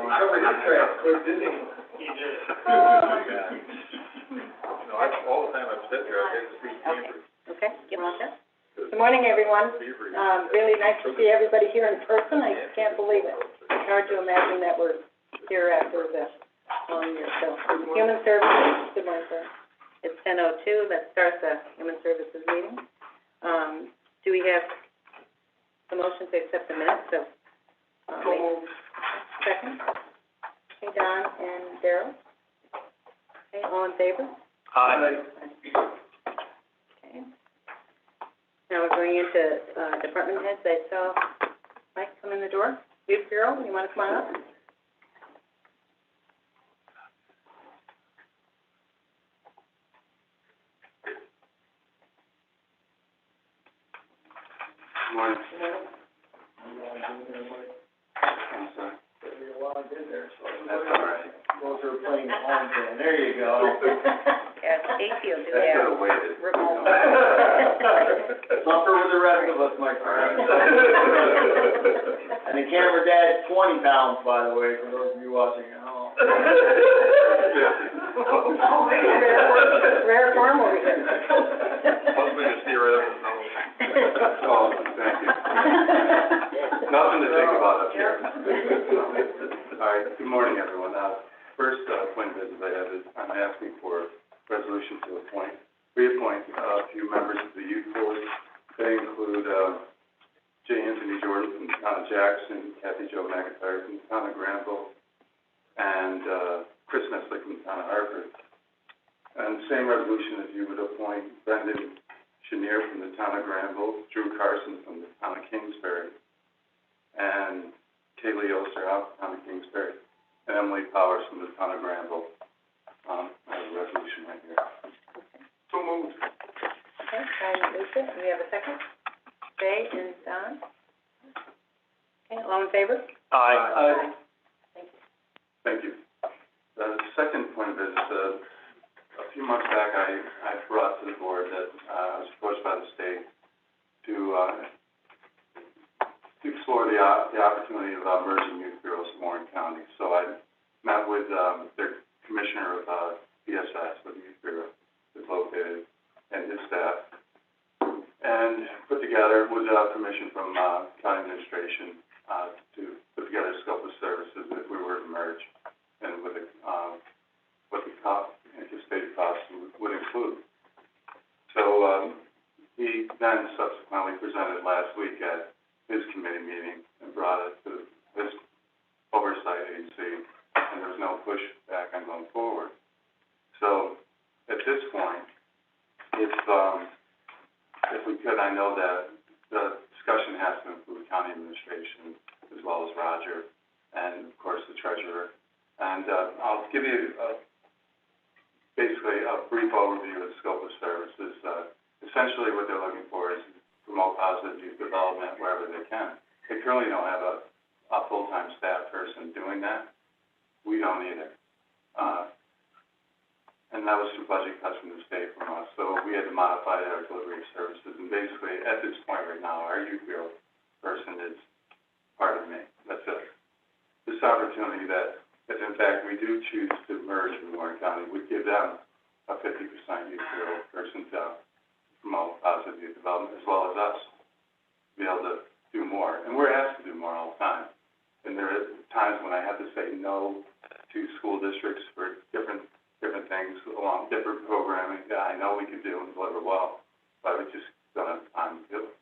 I was quit Disney. You did it. No, all the time I've sat there, I've had to speak Cambridge. Okay, give them one. Good morning, everyone. Really nice to see everybody here in person. I can't believe it. It's hard to imagine that we're here after the long year. So, Human Services, good morning, sir. It's 10:02. Let's start the Human Services meeting. Do we have the motion to accept the minutes of, second? Okay, Don and Darrell? Okay, all in favor? Aye. Okay. Now we're going into, department heads. I saw Mike come in the door. Youth Bureau, you want to come on up? Good morning. Good morning. I'm sorry. You're logged in there, so. That's all right. Those are playing home game. There you go. Yes, AC will do That that. could have waited. Remote. Suffer with the rest of us, my friend. And the camera dad's 20 pounds, by the way, for those of you watching at home. Rare form over here. Hopefully you see right up his nose. Oh, thank you. Nothing to think about up here. All right, good morning, everyone. First point of business I have is I'm asking for a resolution to reappoint a few members of the youth board. They include J. Anthony Jordan from the town of Jackson, Kathy Jo McIntyre from the town of Granville, and Chris Neslick from the town of Hartford. And same resolution if you would appoint Brendan Chenier from the town of Granville, Drew Carson from the town of Kingsbury, and Kaylee Oster out from the town of Kingsbury, and Emily Powers from the town of Granville. I have a resolution right here. So moved. Okay, and Lisa, do we have a second? Jay and Don? Okay, all in favor? Aye. Thank you. Thank you. The second point of business, a few months back, I brought to the board that I was approached by the state to explore the opportunity of merging youth bureaus in Warren County. So I met with their commissioner of PSS, the youth bureau, is located, and his staff, and put together, with permission from county administration, to put together a scope of services if we were to merge, and with what the anticipated costs would include. So he then subsequently presented last week at his committee meeting and brought it to his oversight agency, and there was no pushback on going forward. So at this point, if we could, I know that the discussion has to include county administration as well as Roger and of course the treasurer. And I'll give you basically a brief overview of the scope of services. Essentially what they're looking for is promote positive youth development wherever they can. They currently don't have a full-time staff person doing that. We don't either. And that was through budget cuts from the state from us. So we had to modify our delivery of services. And basically, at this point right now, our youth bureau person is part of me. That's it. This opportunity that, if in fact we do choose to merge in Warren County, would give them a 50% youth bureau person to promote positive youth development, as well as us, to be able to do more. And we're asked to do more all the time. And there are times when I have to say no to school districts for different things along different programming that I know we could do and deliver well, but we just don't have time to do it.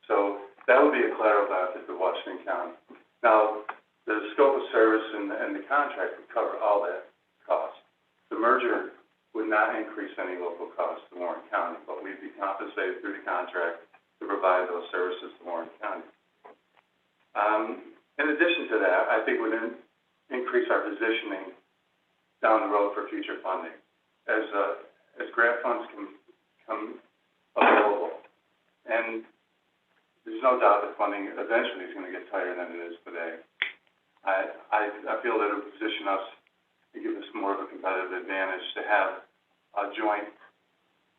So that would be a collateral benefit to Washington County. Now, the scope of service and the contract would cover all that cost. The merger would not increase any local costs to Warren County, but we'd be compensated through the contract to provide those services to Warren County. In addition to that, I think it would increase our positioning down the road for future funding. As grant funds can come available, and there's no doubt that funding eventually is going to get tighter than it is today. I feel that it would position us to give us more of a competitive advantage to have a joint,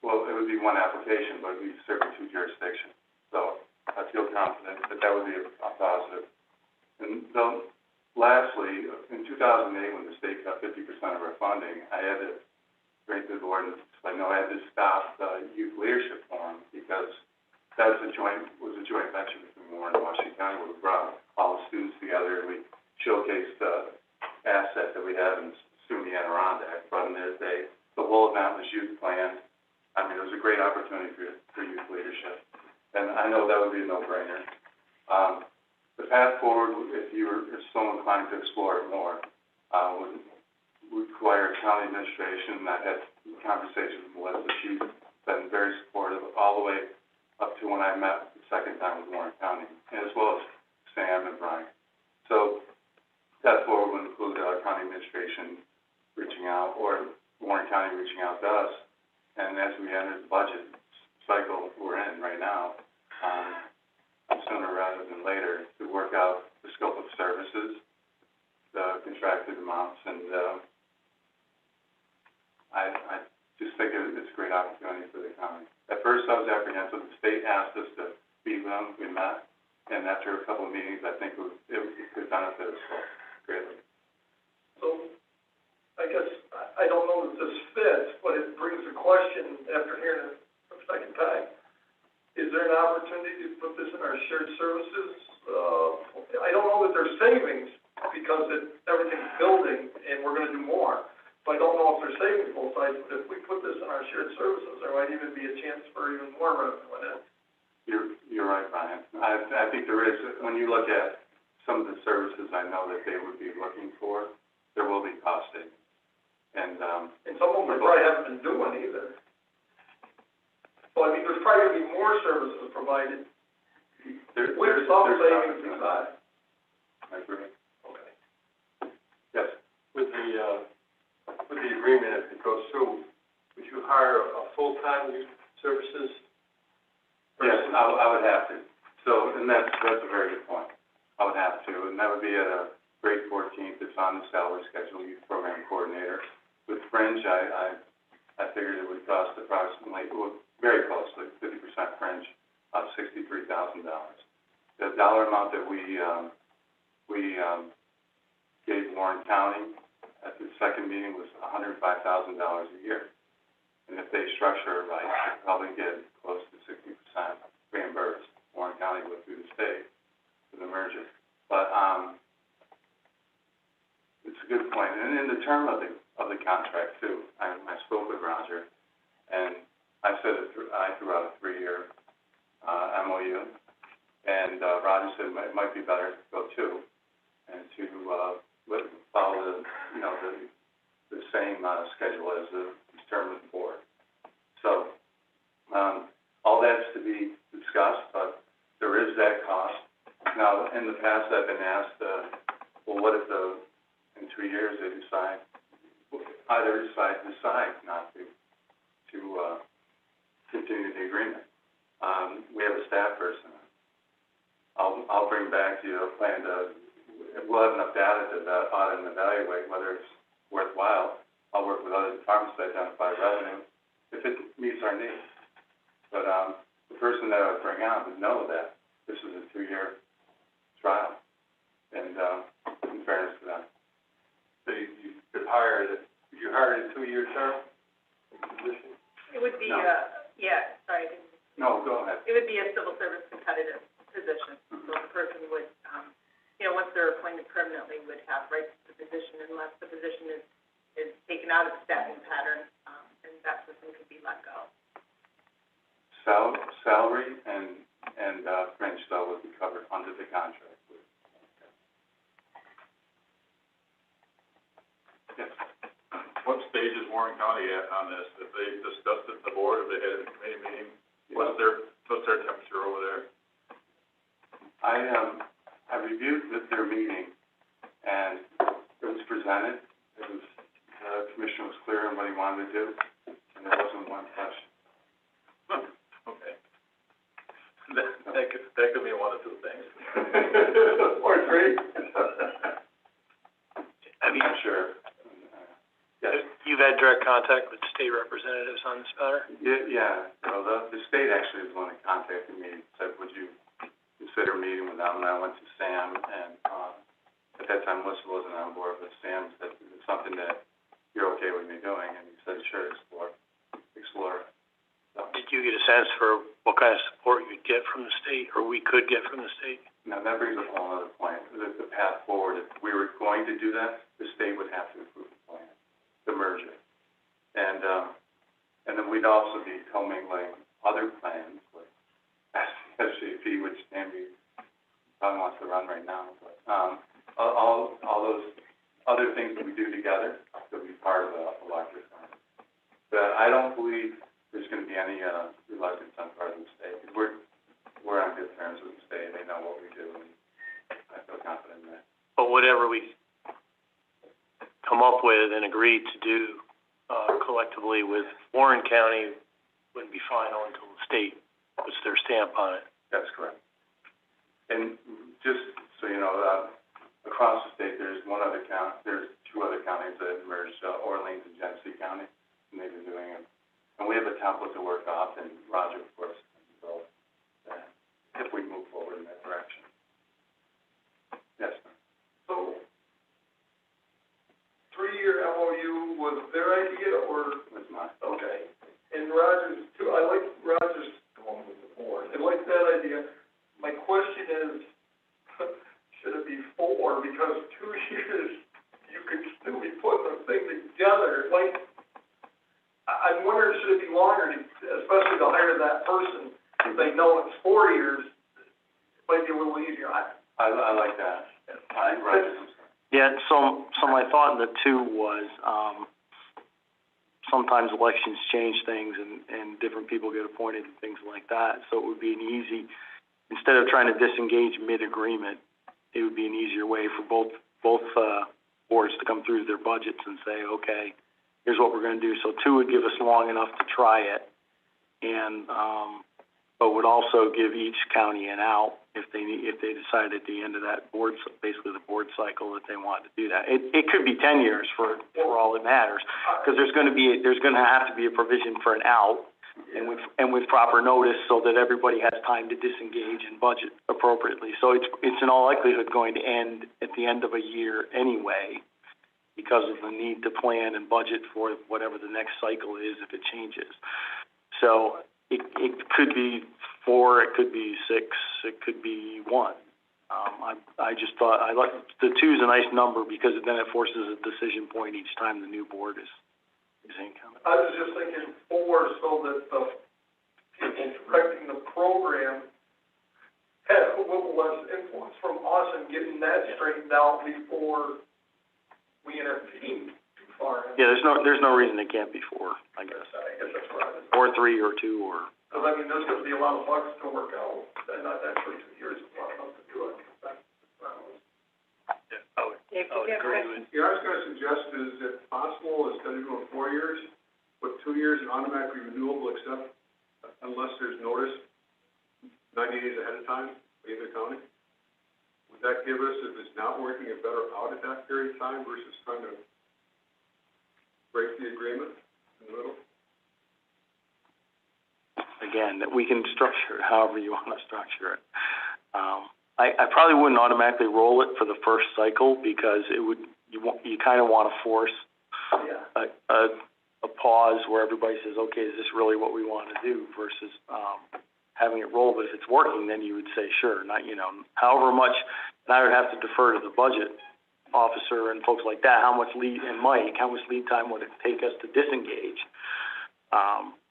well, it would be one application, but it would be serving two jurisdictions. So I feel confident that that would be a positive. And lastly, in 2008, when the state cut 50% of our funding, I had to bring to the board and I know I had to stop the youth leadership forum because that was a joint venture between Warren and Washington County, where we brought all the students together and we showcased the asset that we have in SUNY Adirondack. But in their day, the whole event was youth planned. I mean, it was a great opportunity for youth leadership. And I know that would be a no-brainer. The path forward, if so inclined to explore it more, would require county administration. I had conversations with Melissa. She's been very supportive all the way up to when I met the second time with Warren County, and as well as Sam and Brian. So path forward would include county administration reaching out, or Warren County reaching out to us. And as we enter the budget cycle we're in right now, sooner rather than later, to work out the scope of services, the contracted amounts, and I just think it's a great opportunity for the county. At first, I was apprehensive. The state asked us to be them. We met, and after a couple of meetings, I think it could benefit us all greatly. So, I guess, I don't know that this fits, but it brings a question after hearing it for the second time. Is there an opportunity to put this in our shared services? I don't know that there's savings because everything's building and we're gonna do more. So I don't know if there's savings both sides, but if we put this in our shared services, there might even be a chance for even more revenue in it. You're right, Brian. I think there is. When you look at some of the services I know that they would be looking for, there will be cost savings. And some of them we probably haven't been doing either. So I mean, there's probably gonna be more services provided with some savings inside. I agree. Okay. Yes. With the agreement, if it goes through, would you hire a full-time youth services person? Yes, I would have to. So, and that's a very good point. I would have to, and that would be at a grade 14th. It's on the salary schedule, youth program coordinator. With Fringe, I figured it would cost approximately, well, very closely, 50% Fringe, $63,000. The dollar amount that we gave Warren County at the second meeting was $105,000 a year. And if they structure it right, they'll probably get close to 60% reimbursed. Warren County would through the state for the merger. But it's a good point. And in the term of the contract too, I spoke with Roger, and I said I threw out a 3-year MOU, and Roger said it might be better to go 2, and to follow the same schedule as the term of the board. So all that's to be discussed, but there is that cost. Now, in the past, I've been asked, well, what if in 2 years they decide not to continue the agreement? We have a staff person. I'll bring back to you a plan we'll have enough data to audit and evaluate whether it's worthwhile. I'll work with other departments to identify revenue if it meets our needs. But the person that I would bring on would know that this is a 2-year trial, and in fairness to them. So you could hire it, would you hire it a 2-year term position? It would be No. No, go ahead. it would be a civil service competitive position. Mm-hmm. So the person would, once they're appointed permanently, would have rights to the position unless the position is taken out of the staffing pattern, and that person could be let go. Salary and Fringe, though, would be covered under the contract. Yes. What stage is Warren County at on this? Have they discussed it at the board? Have they had a committee meeting? What's their temperature over there? I reviewed their meeting, and it was presented. It was, the commissioner was clear on what he wanted to do, and there wasn't one question. Okay. That could mean one of two things. Or 3. I'm sure. Yes. You've had direct contact with state representatives on this matter? Yeah. Well, the state actually was the one that contacted me and said, would you consider meeting with them? And I went to Sam and at that time Melissa wasn't on board, but Sam said it's something that you're okay with me doing, and he said, sure, explore it. So, Did you get a sense for what kind of support you'd get from the state, or we could get from the state? now, that brings up a whole other point, the path forward. If we were going to do that, the state would have to approve the plan, the merger. And then we'd also be commingling other plans, like SJP, which Andy probably wants to run right now, but, all those other things that we do together that be part of a larger plan. But I don't believe there's gonna be any, reluctance on part of the state. We're on good terms with the state, they know what we do, and I feel confident in that. But whatever we come up with and agree to do, collectively with Warren County wouldn't be final until the state puts their stamp on it. That's correct. And just so you know, across the state, there's two other counties that merged, Orleans and Genesee County, and they've been doing it. And we have a template to work off, and Roger, of course, so, if we move forward in that direction. Yes, sir. So, 3-year MOU was their idea, or? That's mine. Okay. And Rogers, too, I like Rogers going with the board. I like that idea. My question is, should it be 4? Because 2 years, you could still be putting a thing together. Like, I'm wondering, should it be longer, especially to hire that person? If they know it's 4 years, it might be a little easier. I like that. Roger, I'm sorry. Yeah, so my thought in the 2 was, sometimes elections change things and different people get appointed and things like that. So it would be an easy, instead of trying to disengage mid-agreement, it would be an easier way for both boards to come through their budgets and say, okay, here's what we're gonna do. So 2 would give us long enough to try it, and, but would also give each county an out if they decide at the end of that board, basically the board cycle, that they want to do that. It could be 10 years for all that matters, because there's gonna have to be a provision for an out, and with proper notice, so that everybody has time to disengage and budget appropriately. So it's in all likelihood going to end at the end of a year anyway, because of the need to plan and budget for whatever the next cycle is if it changes. So it could be 4, it could be 6, it could be 1. I just thought, the 2 is a nice number, because then it forces a decision point each time the new board is incoming. I was just thinking 4, so that the people directing the program have a little less influence from us in getting that straightened out before we intervene too far. Yeah, there's no reason it can't be 4, I guess. I guess that's what I was. Or 3 or 2 or. Because, I mean, there's going to be a lot of bugs to work out, and not that for 2 years is not enough to do it. Yeah, I would agree with. Yeah, I was gonna suggest, is it possible, instead of doing 4 years, put 2 years and automatically renewable, except unless there's notice 90 days ahead of time, by either county? Would that give us, if it's not working, a better out at that period of time versus trying to break the agreement in the middle? Again, that we can structure it however you want to structure it. I probably wouldn't automatically roll it for the first cycle, because you kind of want to force a pause where everybody says, okay, is this really what we want to do, versus having it roll. But if it's working, then you would say, sure, not, however much, and I would have to defer to the budget officer and folks like that, how much lead time would it take us to disengage?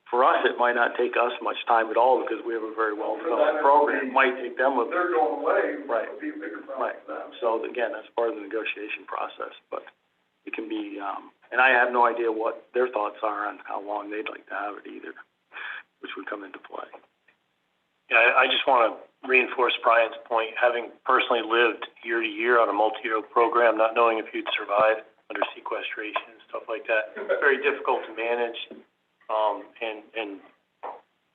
For us, it might not take us much time at all, because we have a very well-developed program. It might take them a... They're going away, Right. it would be a bigger problem for them. So again, that's part of the negotiation process, but it can be, and I have no idea what their thoughts are on how long they'd like to have it either, which would come into play. Yeah, I just want to reinforce Brian's point, having personally lived year to year on a multi-year program, not knowing if you'd survive under sequestration and stuff like that. Very difficult to manage, and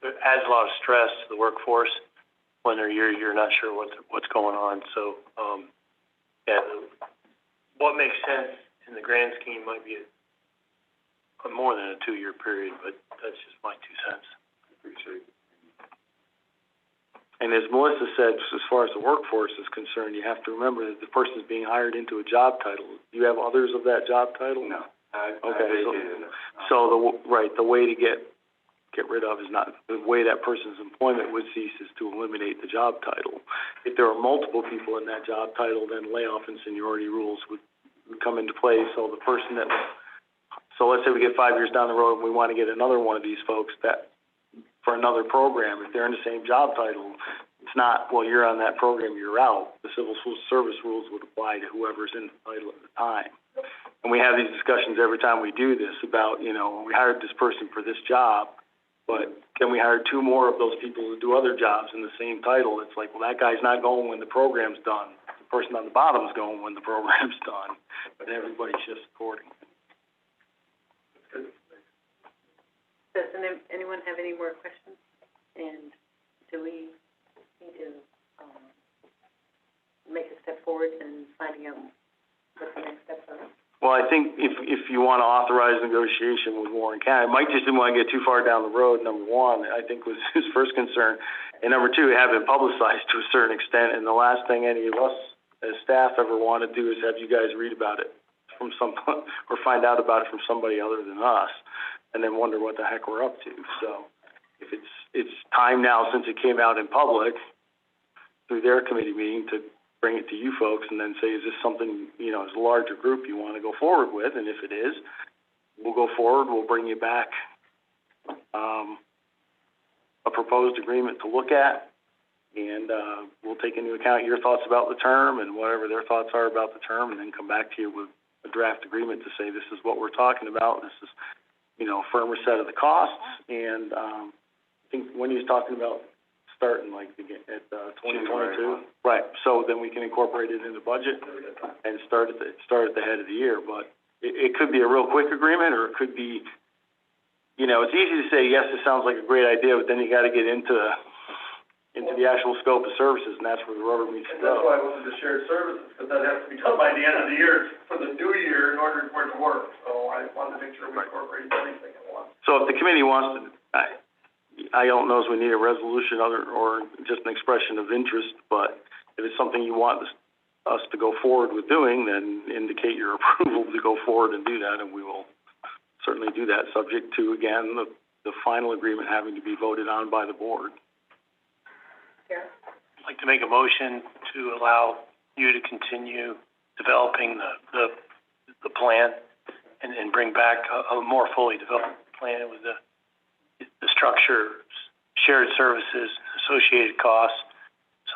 it adds a lot of stress to the workforce when they're year to year, not sure what's going on. So, what makes sense in the grand scheme might be a more than a 2-year period, but that's just my 2 cents. Appreciate it. And as Melissa said, as far as the workforce is concerned, you have to remember that the person's being hired into a job title. Do you have others of that job title? No, I Okay, vacated it. The way to get rid of is not, the way that person's employment would cease is to eliminate the job title. If there are multiple people in that job title, then layoff and seniority rules would come into play. So the person so let's say we get 5 years down the road and we want to get another one of these folks for another program, if they're in the same job title, it's not, well, you're on that program, you're out. The civil service rules would apply to whoever's in the title at the time. And we have these discussions every time we do this about, we hired this person for this job, but then we hired 2 more of those people to do other jobs in the same title. It's like, well, that guy's not going when the program's done. The person on the bottom is going when the program's done, but everybody shifts accordingly. Does anyone have any more questions? And do we need to, make a step forward in finding out what the next steps are? Well, I think if you want to authorize negotiation with Warren County, Mike just didn't want to get too far down the road, number one, I think was his first concern. And number two, have it publicized to a certain extent. And the last thing any of us as staff ever want to do is have you guys read about it from or find out about it from somebody other than us, and then wonder what the heck we're up to. So if it's time now, since it came out in public through their committee meeting, to bring it to you folks and then say, is this something, as a larger group you want to go forward with? And if it is, we'll go forward, we'll bring you back a proposed agreement to look at, and we'll take into account your thoughts about the term and whatever their thoughts are about the term, and then come back to you with a draft agreement to say, this is what we're talking about, this is, a firmer set of the costs, and I think when he was talking about starting at 2022, right? So then we can incorporate it in the budget and start at the head of the year. But it could be a real quick agreement, or it could be, it's easy to say yes, it sounds like a great idea, but then you got to get into the actual scope of services, and that's where the rubber meets the road. And that's why I went to the shared services, because that has to be done by the end of the year for the new year in order for it to work. So I wanted to make sure we incorporated everything at once. So if the committee wants to, I don't know if we need a resolution or just an expression of interest, but if it's something you want us to go forward with doing, then indicate your approval to go forward and do that, and we will certainly do that, subject to, again, the final agreement having to be voted on by the board. Sarah? I'd like to make a motion to allow you to continue developing the plan and bring back a more fully developed plan with the structure, shared services, associated costs,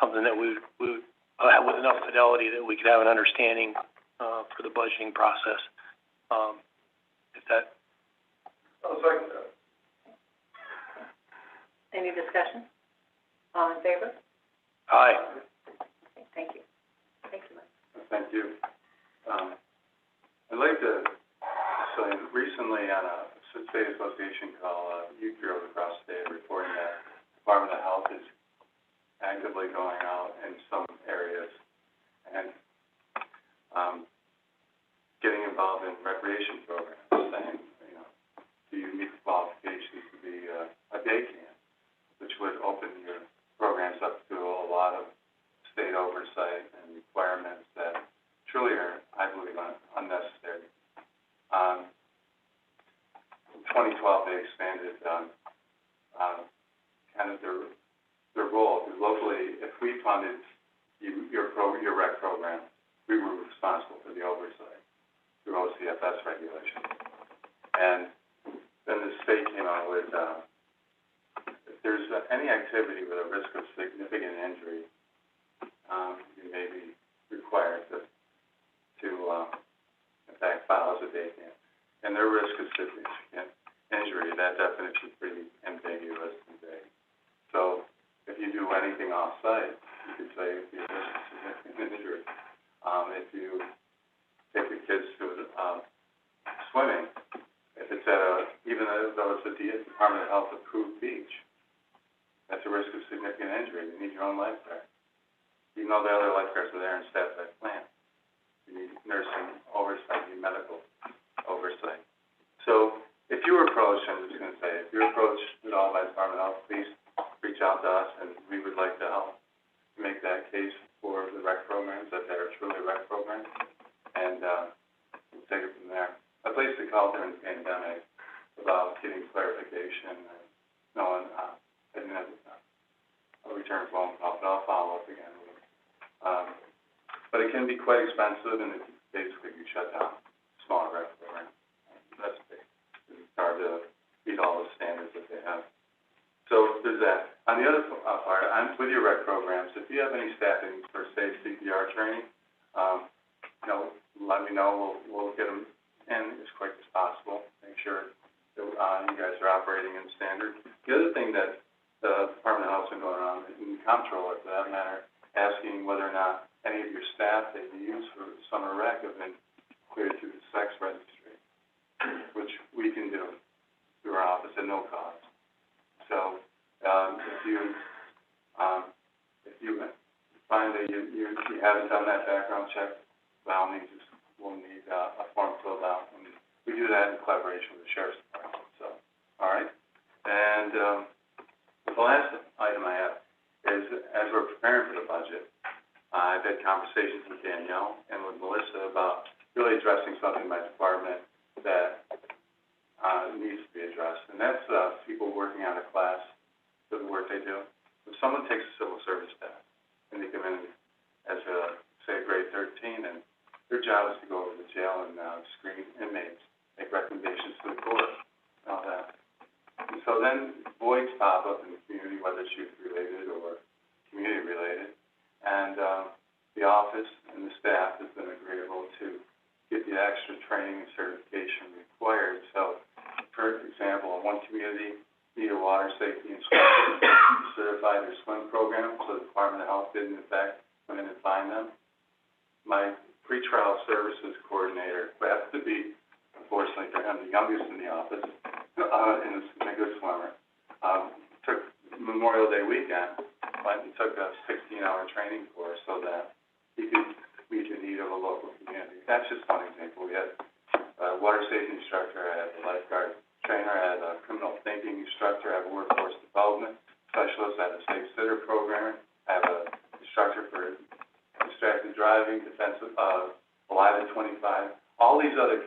something that we would have with enough fidelity that we could have an understanding for the budgeting process. If that. I'll second that. Any discussion? All in favor? Aye. Okay, thank you. Thank you, Mike. Thank you. I'd like to say, recently on a state association call, youth bureaus across the state reporting that Department of Health is actively going out in some areas and getting involved in recreation programs, saying, do you meet the qualifications to be a day camp, which would open your programs up to a lot of state oversight and requirements that truly are, I believe, unnecessary. In 2012, they expanded kind of their role. Locally, if we funded your rec program, we were responsible for the oversight through OCFS regulations. And then the state came out with, if there's any activity with a risk of significant injury, you may be required to in fact, file as a day camp. And their risk of significant injury, that definition is pretty ambiguous and vague. So if you do anything off-site, you could say if you have risk of significant injury. If you take the kids to swimming, if it's even though it's a Department of Health approved beach, that's a risk of significant injury. You need your own lifeguard. Even though the other lifeguards are there and staff that plant. You need nursing oversight, you need medical oversight. So if you were approached, I'm just going to say, if you're approached at all by Department of Health, please reach out to us, and we would like to help but it can be quite expensive, and it basically you shut down smaller rec program. That's big. It's hard to meet all the standards that they have. So there's that. On the other part, I'm with your rec programs. If you have any staffing for, say, CPR training, let me know. We'll get them in as quick as possible. Make sure that you guys are operating in standard. The other thing that the Department of Health's been going on, and the comptroller for that matter, asking whether or not any of your staff that you use for summer rec have been cleared through the sex registry, which we can do through our office at no cost. So, if you find that you haven't done that background check, by all means, we'll need a form filled out, and we do that in collaboration with the Sheriff's Department, so, all right? And, the last item I have is, as we're preparing for the budget, I've had conversations with Danielle and with Melissa about really addressing something in my department that needs to be addressed, and that's people working out of class for the work they do. If someone takes a civil service test and they come in as say grade 13, and their job is to go over to the jail and screen inmates, make recommendations to the court, and all that. And so then voids pop up in the community, whether it's youth related or community related, and the office and the staff has been agreeable to get the extra training and certification required. So, for example, in one community needed water safety instructors to certify their swim program, so the Department of Health didn't in fact come in and find them. My pretrial services coordinator, who happens to be, unfortunately for him, the youngest in the office, and a good swimmer, took Memorial Day weekend, went and took a 16-hour training course so that he could meet the need of a local community. That's just one example. We had a water safety instructor, I had a lifeguard trainer, I had a criminal thinking instructor, I have a workforce development specialist, I have a safe sitter programmer, I have a instructor for distracted driving, defensive, alive at 25, all these other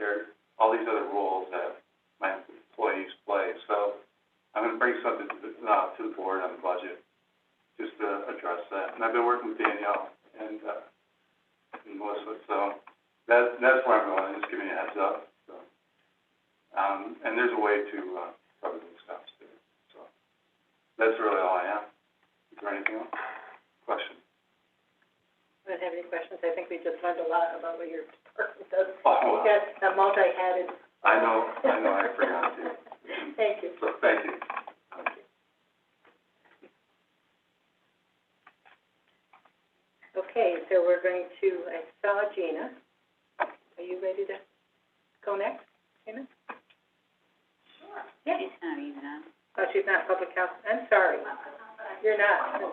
roles that my employees play. So I'm going to bring something to the board on the budget just to address that. And I've been working with Danielle and Melissa, so that's where I'm going. I'm just giving you a heads up. So, and there's a way to cover those stuff too. So that's really all I have. Is there anything else? Questions? I don't have any questions. I think we just learned a lot about what your department does. Oh, You got a multi-hatted. I know, I forgot to. Thank you. So, thank you. Thank you. Okay, so we're going to, I saw Gina. Are you ready to go next, Gina? Sure. Yeah. She's not even on. Oh, she's not public health. I'm sorry. You're not. I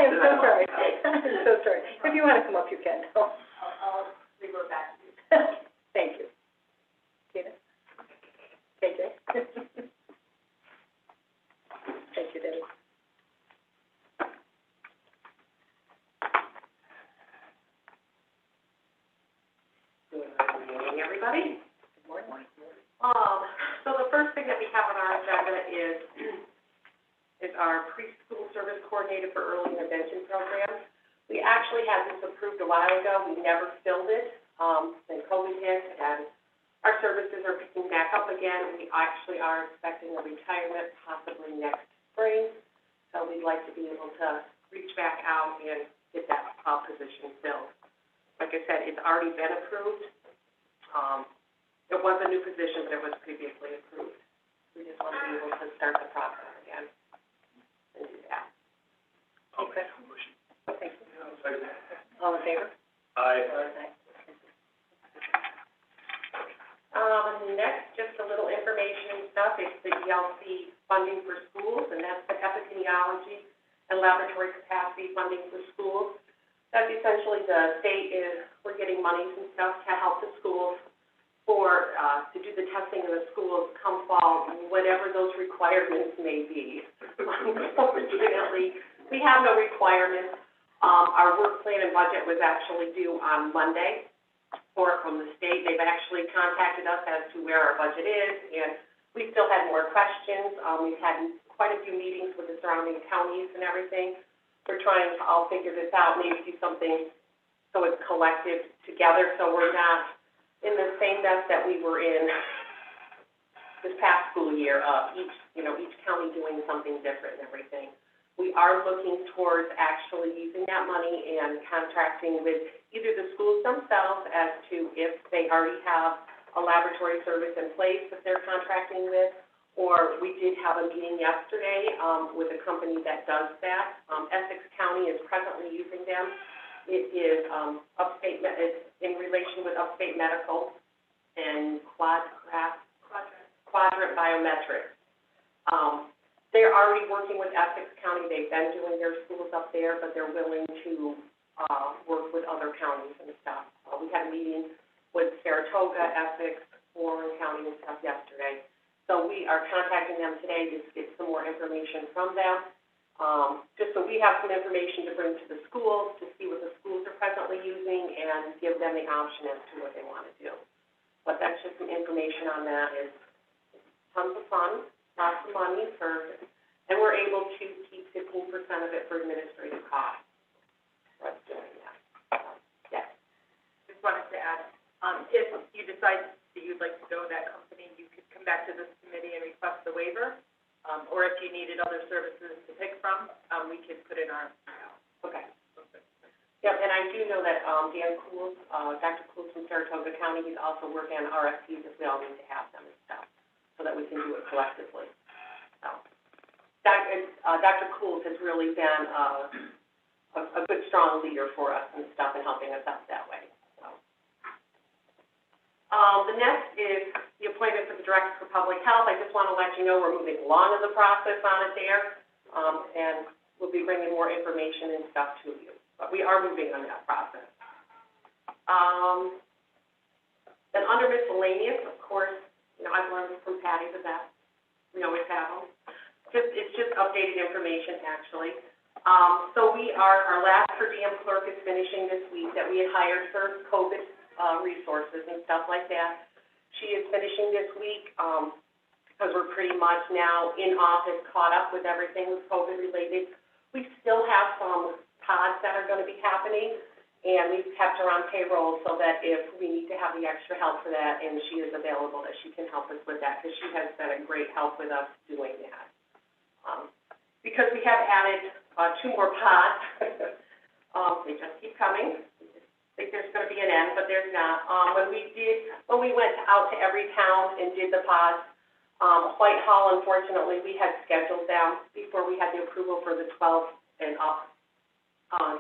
am so sorry. I'm so sorry. If you want to come up, you can. I'll revert back to you. Thank you. Gina? KJ? Thank you, Debbie. Good morning, everybody. Good morning. So the first thing that we have on our agenda is our preschool service coordinator for early intervention programs. We actually had this approved a while ago. We never filled it. Then COVID hit, and our services are picking back up again. We actually are expecting a retirement possibly next spring. So we'd like to be able to reach back out and get that position filled. Like I said, it's already been approved. It was a new position, but it was previously approved. We just want to be able to start the process again and do that. Okay. Thank you. All in favor? Aye. Next, just a little information and stuff, it's the ELC funding for schools, and that's the epidemiology and laboratory capacity funding for schools. That's essentially the state is, we're getting monies and stuff to help the schools for, to do the testing in the schools come fall, whatever those requirements may be. Unfortunately, we have no requirements. Our work plan and budget was actually due on Monday from the state. They've actually contacted us as to where our budget is, and we still had more questions. We've had quite a few meetings with the surrounding counties and everything. we're trying to all figure this out, maybe do something so it's collective together, so we're not in the same mess that we were in this past school year of each county doing something different and everything. We are looking towards actually using that money and contracting with either the schools themselves as to if they already have a laboratory service in place that they're contracting with, or we did have a meeting yesterday, with a company that does that. Essex County is presently using them. It is, it's in relation with Upstate Medical and Quadrant Biometrics. They're already working with Essex County. They've been doing their schools up there, but they're willing to, work with other counties and stuff. We had a meeting with Saratoga, Essex, Warren County and stuff yesterday. So we are contacting them today to get some more information from them, just so we have some information to bring to the schools, to see what the schools are presently using, and give them the option as to what they want to do. But that's just some information on that. It's tons of fun, lots of money and we're able to keep 15% of it for administrative costs. For us doing that. Yes. Just wanted to add, if you decide that you'd like to go with that company, you could come back to this committee and request the waiver. Or if you needed other services to pick from, we could put in our, Okay. Yep, and I do know that, Dan Cools, Dr. Cools from Saratoga County, he's also working on RFPs if we all need to have them and stuff, so that we can do it collectively. So, Dr. Cools has really been, a good, strong leader for us and stuff and helping us out that way, so. The next is the appointment for the Director for Public Health. I just want to let you know we're moving along in the process on it there, and we'll be bringing more information and stuff to you. But we are moving on that process. Then under miscellaneous, of course, I've learned from Patty the best. We always have them. It's just updated information, actually. So our last per diem clerk is finishing this week that we had hired for COVID resources and stuff like that. She is finishing this week, because we're pretty much now in office, caught up with everything with COVID related. We still have some pods that are gonna be happening, and we've kept her on payroll so that if we need to have the extra help for that, and she is available, that she can help us with that, because she has been a great help with us doing that. Because we have added, 2 more pods, they just keep coming. Think there's gonna be an end, but there's not. When we went out to every town and did the pods, Whitehall, unfortunately, we had scheduled them before we had the approval for the 12 and up,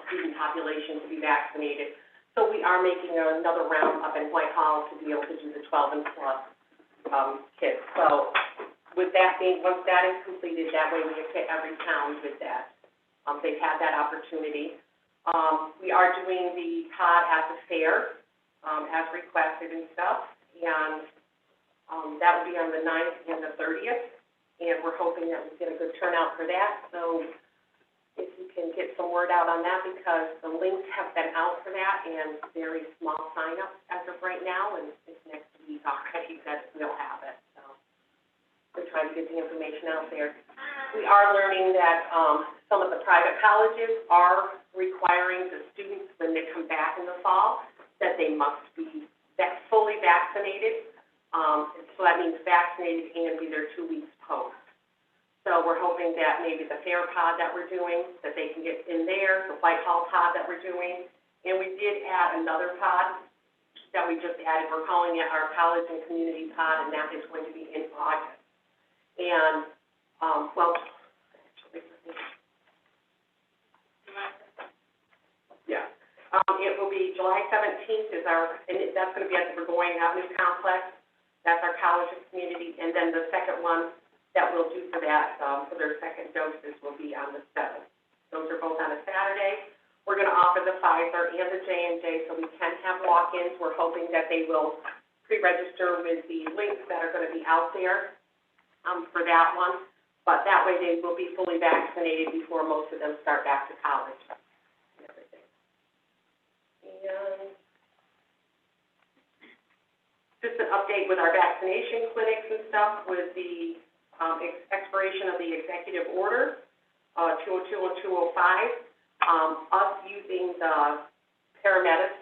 student population to be vaccinated. So we are making another round up in Whitehall to be able to do the 12 and plus, kids. So with that being, once that is completed, that way we can hit every town with that. They've had that opportunity. We are doing the pod at the fair, as requested and stuff, and, that will be on the 9th and the 30th, and we're hoping that we get a good turnout for that, so if you can get some word out on that, because the links have been out for that, and very small sign-up as of right now, and it's next week already that we'll have it, so we're trying to get the information out there. We are learning that, some of the private colleges are requiring the students, when they come back in the fall, that they must be fully vaccinated. So that means vaccinated and be there 2 weeks post. So we're hoping that maybe the fair pod that we're doing, that they can get in there, the Whitehall pod that we're doing. And we did add another pod that we just added. We're calling it our college and community pod, and that is going to be in August. And, it will be July 17th that's going to be at the Burgoyne Avenue Complex. That's our college and community. And then the second one that we'll do for that, for their second doses, will be on the 7th. Those are both on a Saturday. We're going to offer the Pfizer and the J&J, so we can have walk-ins. We're hoping that they will pre-register with the links that are going to be out there, for that one. But that way they will be fully vaccinated before most of them start back to college. And just an update with our vaccination clinics and stuff with the expiration of the executive order, 202 and 205. the paramedics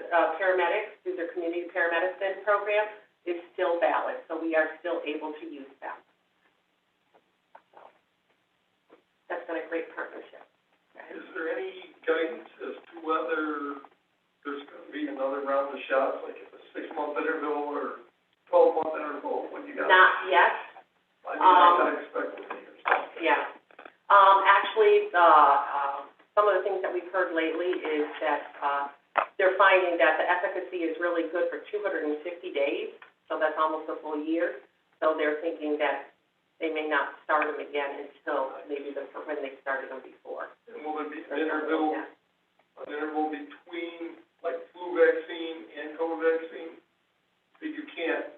through their community paramedicine program is still valid, so we are still able to use them. So, that's been a great partnership. Is there any guidance as to whether there's gonna be another round of shots, like at a 6-month interval or 12-month interval, when you got? Not yet. I mean, I kind of expect it to be or something. Yeah. Actually, some of the things that we've heard lately is that, they're finding that the efficacy is really good for 250 days, so that's almost a full year. So they're thinking that they may not start them again until maybe when they started them before. And will there be an interval between, like, flu vaccine and COVID vaccine? That you can't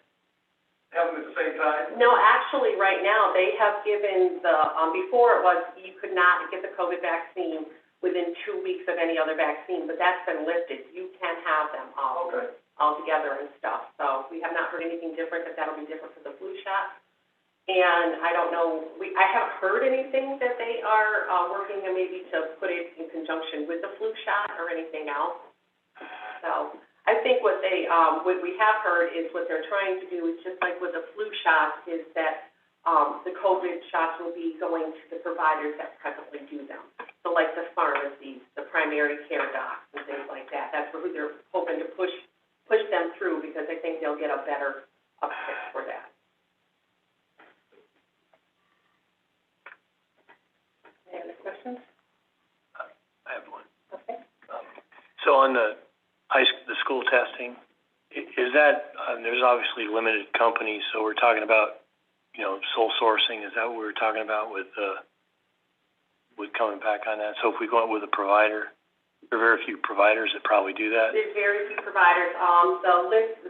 have them at the same time? No, actually, right now, they have given the, before it was, you could not get the COVID vaccine within 2 weeks of any other vaccine, but that's been lifted. You can have them all together and stuff. So we have not heard anything different, that that'll be different for the flu shot. And I don't know, I haven't heard anything that they are, working on maybe to put it in conjunction with the flu shot or anything else. So I think what we have heard is what they're trying to do is just like with the flu shot is that, the COVID shots will be going to the providers that presently do them. So like the pharmacies, the primary care docs and things like that. That's who they're hoping to push them through because I think they'll get a better uptick for that. Any other questions? I have one. Okay. So on the school testing, is that, there's obviously limited companies, so we're talking about, sole sourcing, is that what we were talking about with coming back on that? So if we go out with a provider, there are very few providers that probably do that? There's very few providers. The list,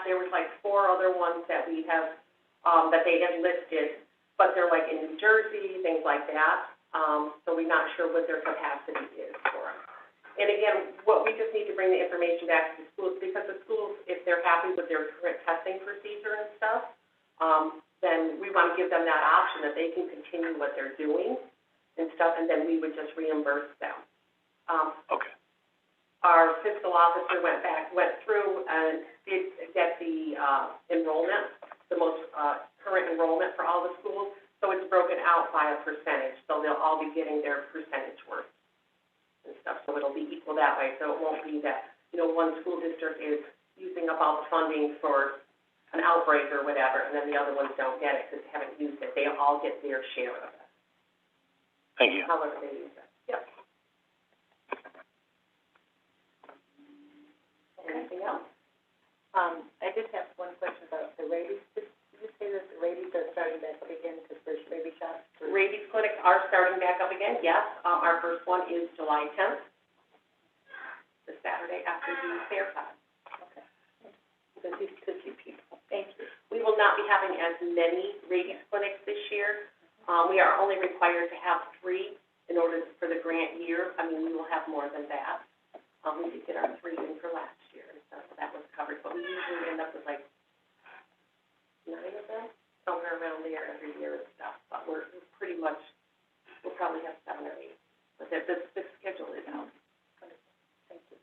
there was like 4 other ones that we have, that they have listed, but they're like in New Jersey, things like that. So we're not sure what their capacity is for us. And again, we just need to bring the information back to the schools, because the schools, if they're happy with their current testing procedure and stuff, then we want to give them that option that they can continue what they're doing and stuff, and then we would just reimburse them. Okay. Our fiscal officer went through and did get the enrollment, the most current enrollment for all the schools, so it's broken out by a percentage, so they'll all be getting their percentage worth and stuff, so it'll be equal that way, so it won't be that, one school district is using up all the funding for an outbreak or whatever, and then the other ones don't get it because they haven't used it. They all get their share of it. Thank you. However they use it. Yep. Anything else? I did have one question about the rabies. Did you say that the rabies are starting back up again because there's rabies shots? Rabies clinics are starting back up again, yes. Our first one is July 10th, the Saturday after the fair time. Okay. Because these could be people. Thank you. We will not be having as many rabies clinics this year. We are only required to have 3 in order for the grant year. I mean, we will have more than that. We did get our 3 in for last year, so that was covered. But we usually end up with like 9 of them, somewhere around there every year and stuff. But we'll probably have 7 or 8. But the schedule is out. Thank you.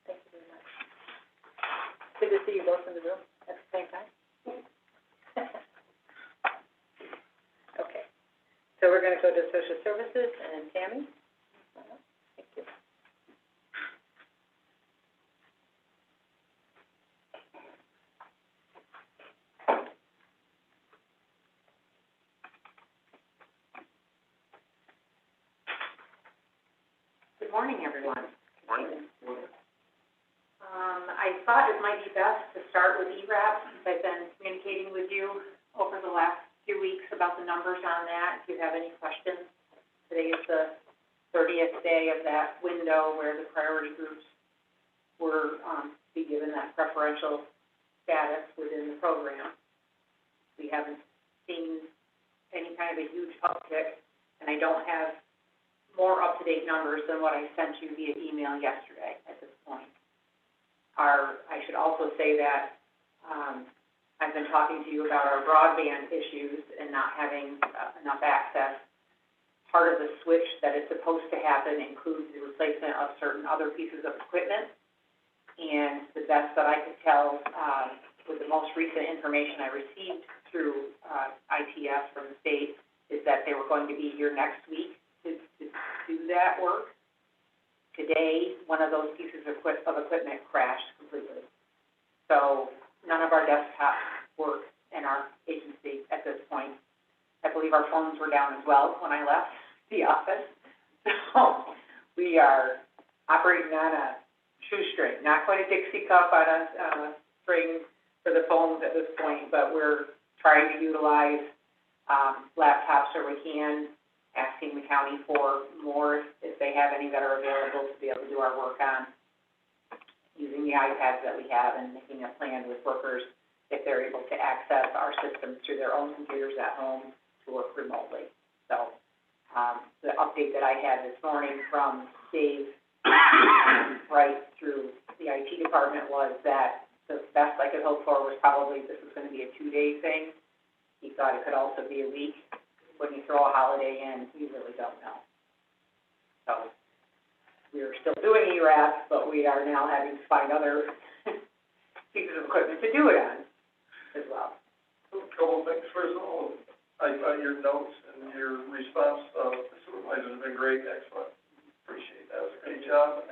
Thank you very much. Good to see you both in the room at the same time. Okay. So we're going to go to social services and Tammy. Thank you. Good morning, everyone. Morning. I thought it might be best to start with ERAP, since I've been communicating with you over the last few weeks about the numbers on that. If you have any questions, today is the 30th day of that window where the priority groups were, be given that preferential status within the program. We haven't seen any kind of a huge uptick, and I don't have more up-to-date numbers than what I sent you via email yesterday at this point. I should also say that, I've been talking to you about our broadband issues and not having enough access part of the switch that is supposed to happen includes the replacement of certain other pieces of equipment. And the best that I could tell, with the most recent information I received through, ITS from the state, is that they were going to be here next week to do that work. Today, one of those pieces of equipment crashed completely. So none of our desktops work in our agency at this point. I believe our phones were down as well when I left the office. So we are operating on a shoestring, not quite a Dixie cup on a string for the phones at this point, but we're trying to utilize laptops where we can, asking the county for more if they have any that are available to be able to do our work on, using the iPads that we have and making a plan with workers if they're able to access our systems through their own computers at home to work remotely. So the update that I had this morning from Dave right through the IT department was that the best I could hope for was probably this was going to be a 2-day thing. He thought it could also be a week. When you throw a holiday in, you really don't know. So we're still doing ERAS, but we are now having to find other pieces of equipment to do it on as well. A couple of things. First of all, I thought your notes and your response of the supervisors have been great, excellent. Appreciate that. It was a great job.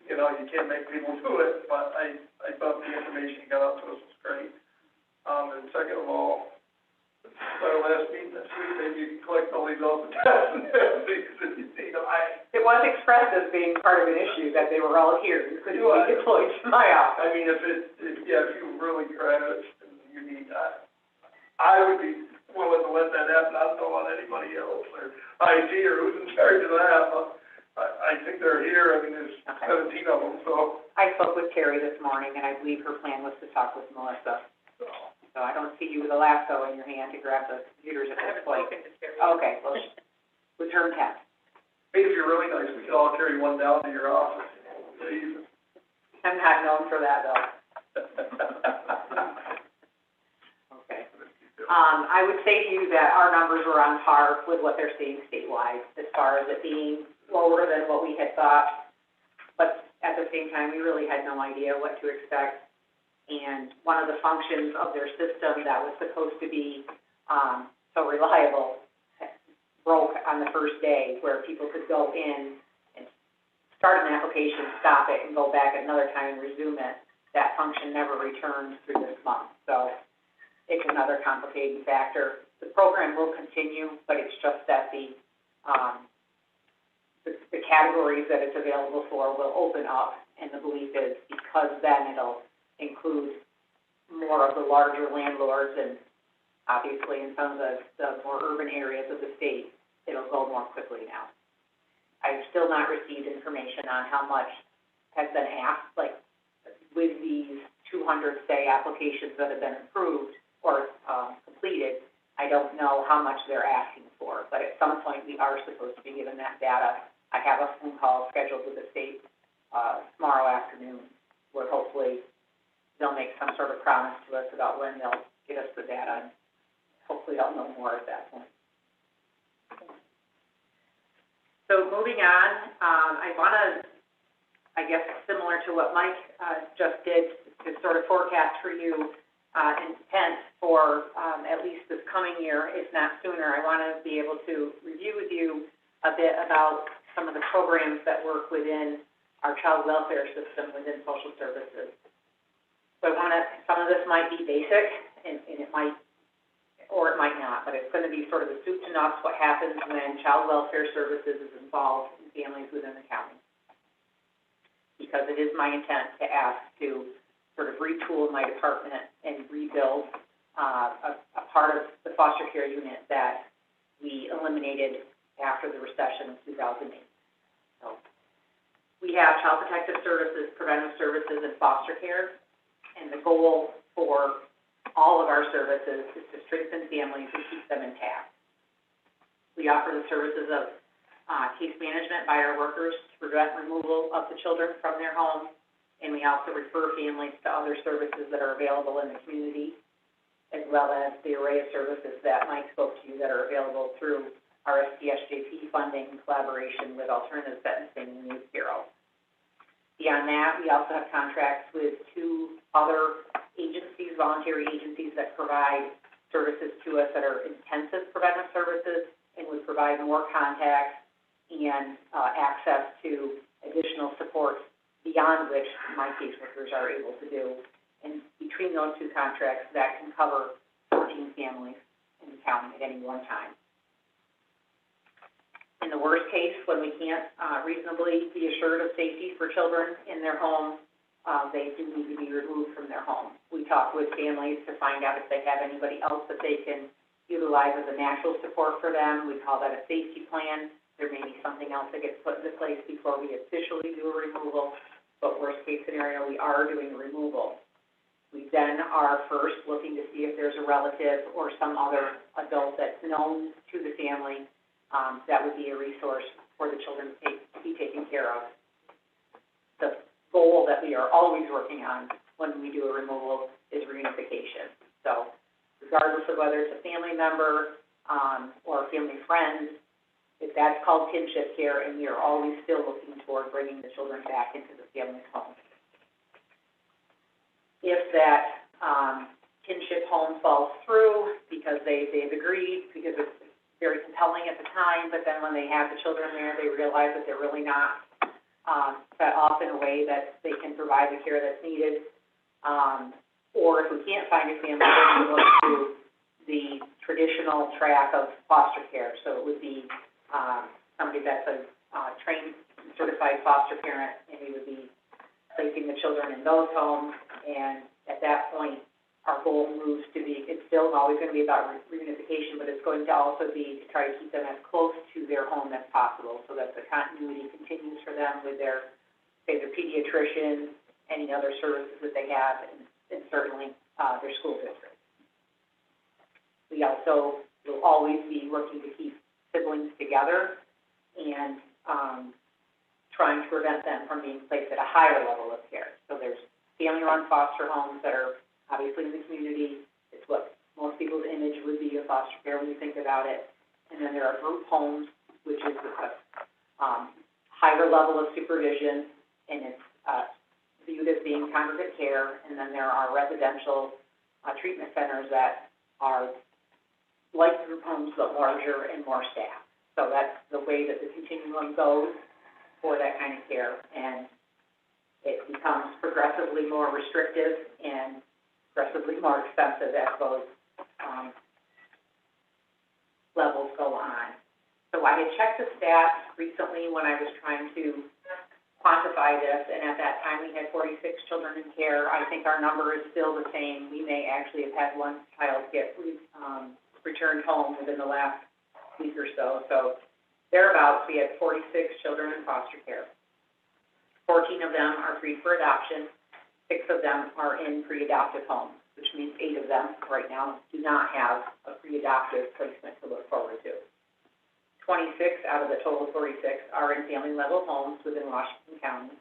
You know, you can't make people do it, but I thought the information you got out to us was great. And second of all, our last meeting this week, maybe you can collect all these off the test and because if you see them, It was expressed as being part of an issue that they were all here. You couldn't be deployed to my office. I mean, if you really crash and you need, I would be willing to let that happen. I don't know about anybody else or IT or who's in charge of that, but I think they're here. I mean, there's 17 of them, so. I spoke with Terry this morning, and I believe her plan was to talk with Melissa. So I don't see you with a lasso in your hand to grab the computers at this point. I haven't spoken to Terry. Okay, well, return text. Maybe if you're really nice, we could all carry one down to your office, please. I'm not known for that, though. Okay. I would say to you that our numbers were on par with what they're seeing statewide, as far as it being lower than what we had thought. But at the same time, we really had no idea what to expect. And one of the functions of their system that was supposed to be so reliable broke on the first day, where people could go in and start an application, stop it, and go back another time and resume it. That function never returned through this month. So it's another complicating factor. The program will continue, but it's just that the categories that it's available for will open up, and the belief is because then it'll include more of the larger landlords, and obviously in some of the more urban areas of the state, it'll go more quickly now. I've still not received information on how much has been asked, like with these 200, say, applications that have been approved or completed. I don't know how much they're asking for, but at some point we are supposed to be given that data. I have a phone call scheduled with the state tomorrow afternoon, where hopefully they'll make some sort of promise to us about when they'll get us the data, and hopefully I'll know more at that point. So moving on, I want to, I guess, similar to what Mike just did, to sort of forecast for you intent for at least this coming year, if not sooner. I want to be able to review with you a bit about some of the programs that work within our child welfare system within social services. So I want to, some of this might be basic, and it might, or it might not, but it's going to be sort of the soup to nuts, what happens when child welfare services is involved in families within the county. Because it is my intent to ask to sort of retool my department and rebuild a part of the foster care unit that we eliminated after the recession of 2008. So we have child protective services, preventive services, and foster care. And the goal for all of our services is to strengthen families and keep them intact. We offer the services of case management by our workers to prevent removal of the children from their home, and we also refer families to other services that are available in the community, as well as the array of services that Mike spoke to you that are available through our STSJP funding in collaboration with Alternative Sentencing and Youth Bureau. Beyond that, we also have contracts with 2 other agencies, voluntary agencies that provide services to us that are intensive preventive services and would provide more contacts and access to additional support beyond which my caseworkers are able to do. And between those 2 contracts, that can cover 14 families in the county at any one time. In the worst case, when we can't reasonably be assured of safety for children in their home, they do need to be removed from their home. We talk with families to find out if they have anybody else that they can utilize as a natural support for them. We call that a safety plan. There may be something else that gets put into place before we officially do a removal, but worst case scenario, we are doing a removal. We then are first looking to see if there's a relative or some other adult that's known to the family that would be a resource for the children to be taken care of. The goal that we are always working on when we do a removal is reunification. So regardless of whether it's a family member or a family friend, if that's called kinship care, and we are always still looking toward bringing the children back into the family's home. If that kinship home falls through because they've agreed, because it's very compelling at the time, but then when they have the children there, they realize that they're really not set up in a way that they can provide the care that's needed. Or if we can't find a family, then we look to the traditional track of foster care. So it would be somebody that's a trained, certified foster parent, and we would be placing the children in those homes. And at that point, our goal moves to be, it's still always going to be about reunification, but it's going to also be to try to keep them as close to their home as possible so that the continuity continues for them with their, say, their pediatrician, any other services that they have, and certainly their school district. We also will always be working to keep siblings together and trying to prevent them from being placed at a higher level of care. So there's family-run foster homes that are obviously in the community. It's what most people's image would be of foster care when you think about it. And then there are group homes, which is a higher level of supervision, and it's viewed as being congregate care. And then there are residential treatment centers that are like group homes, but larger and more staffed. So that's the way that the continuum goes for that kind of care. And it becomes progressively more restrictive and progressively more expensive as those levels go on. So I had checked the stats recently when I was trying to quantify this, and at that time we had 46 children in care. I think our number is still the same. We may actually have had one child get returned home within the last week or so. So thereabouts, we had 46 children in foster care. 14 of them are free for adoption. 6 of them are in pre-adoptive homes, which means 8 of them right now do not have a pre-adoptive placement to look forward to. 26 out of the total 46 are in family-level homes within Washington County.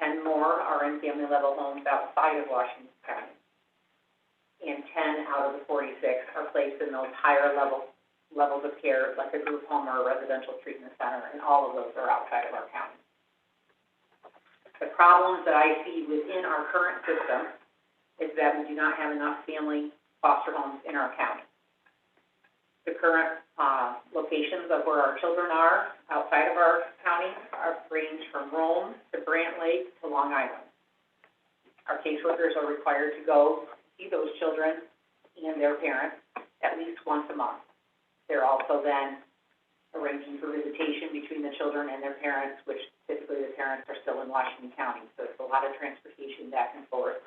10 more are in family-level homes outside of Washington County. And 10 out of the 46 are placed in those higher levels of care, like a group home or a residential treatment center, and all of those are outside of our county. The problems that I see within our current system is that we do not have enough family foster homes in our county. The current locations of where our children are outside of our county range from Rome to Brant Lake to Long Island. Our caseworkers are required to go see those children and their parents at least once a month. They're also then arranging for visitation between the children and their parents, which typically the parents are still in Washington County. So it's a lot of transportation back and forth,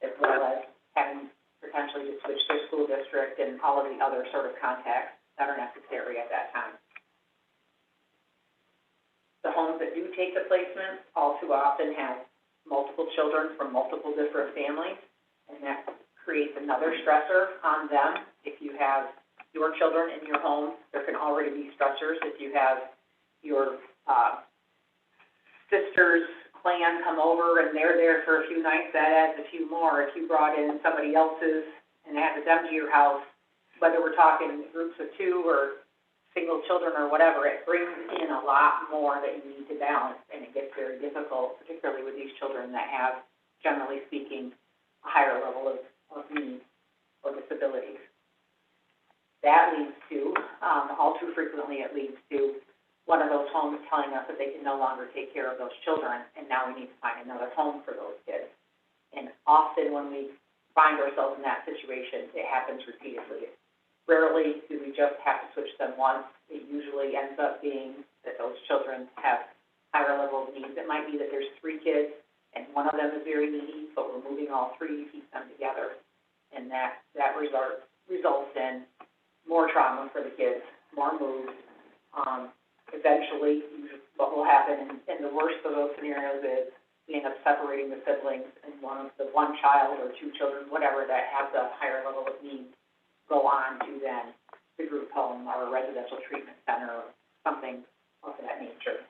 as well as having potentially to switch their school district and all of the other sort of contacts that are necessary at that time. The homes that do take the placement all too often have multiple children from multiple different families, and that creates another stressor on them. If you have your children in your home, there can already be stressors. If you have your sister's clan come over and they're there for a few nights, that adds a few more. If you brought in somebody else's and added them to your house, whether we're talking groups of 2 or single children or whatever, it brings in a lot more that you need to balance, and it gets very difficult, particularly with these children that have, generally speaking, a higher level of needs or disabilities. That leads to, all too frequently, it leads to one of those homes telling us that they can no longer take care of those children, and now we need to find another home for those kids. And often when we find ourselves in that situation, it happens repeatedly. Rarely do we just have to switch them once. It usually ends up being that those children have higher level of needs. It might be that there's 3 kids, and one of them is very needy, but we're moving all 3 to keep them together. And that results in more trauma for the kids, more moves. Eventually, what will happen in the worst of those scenarios is we end up separating the siblings, and one child or 2 children, whatever, that has a higher level of need, go on to then the group home or a residential treatment center or something of that nature.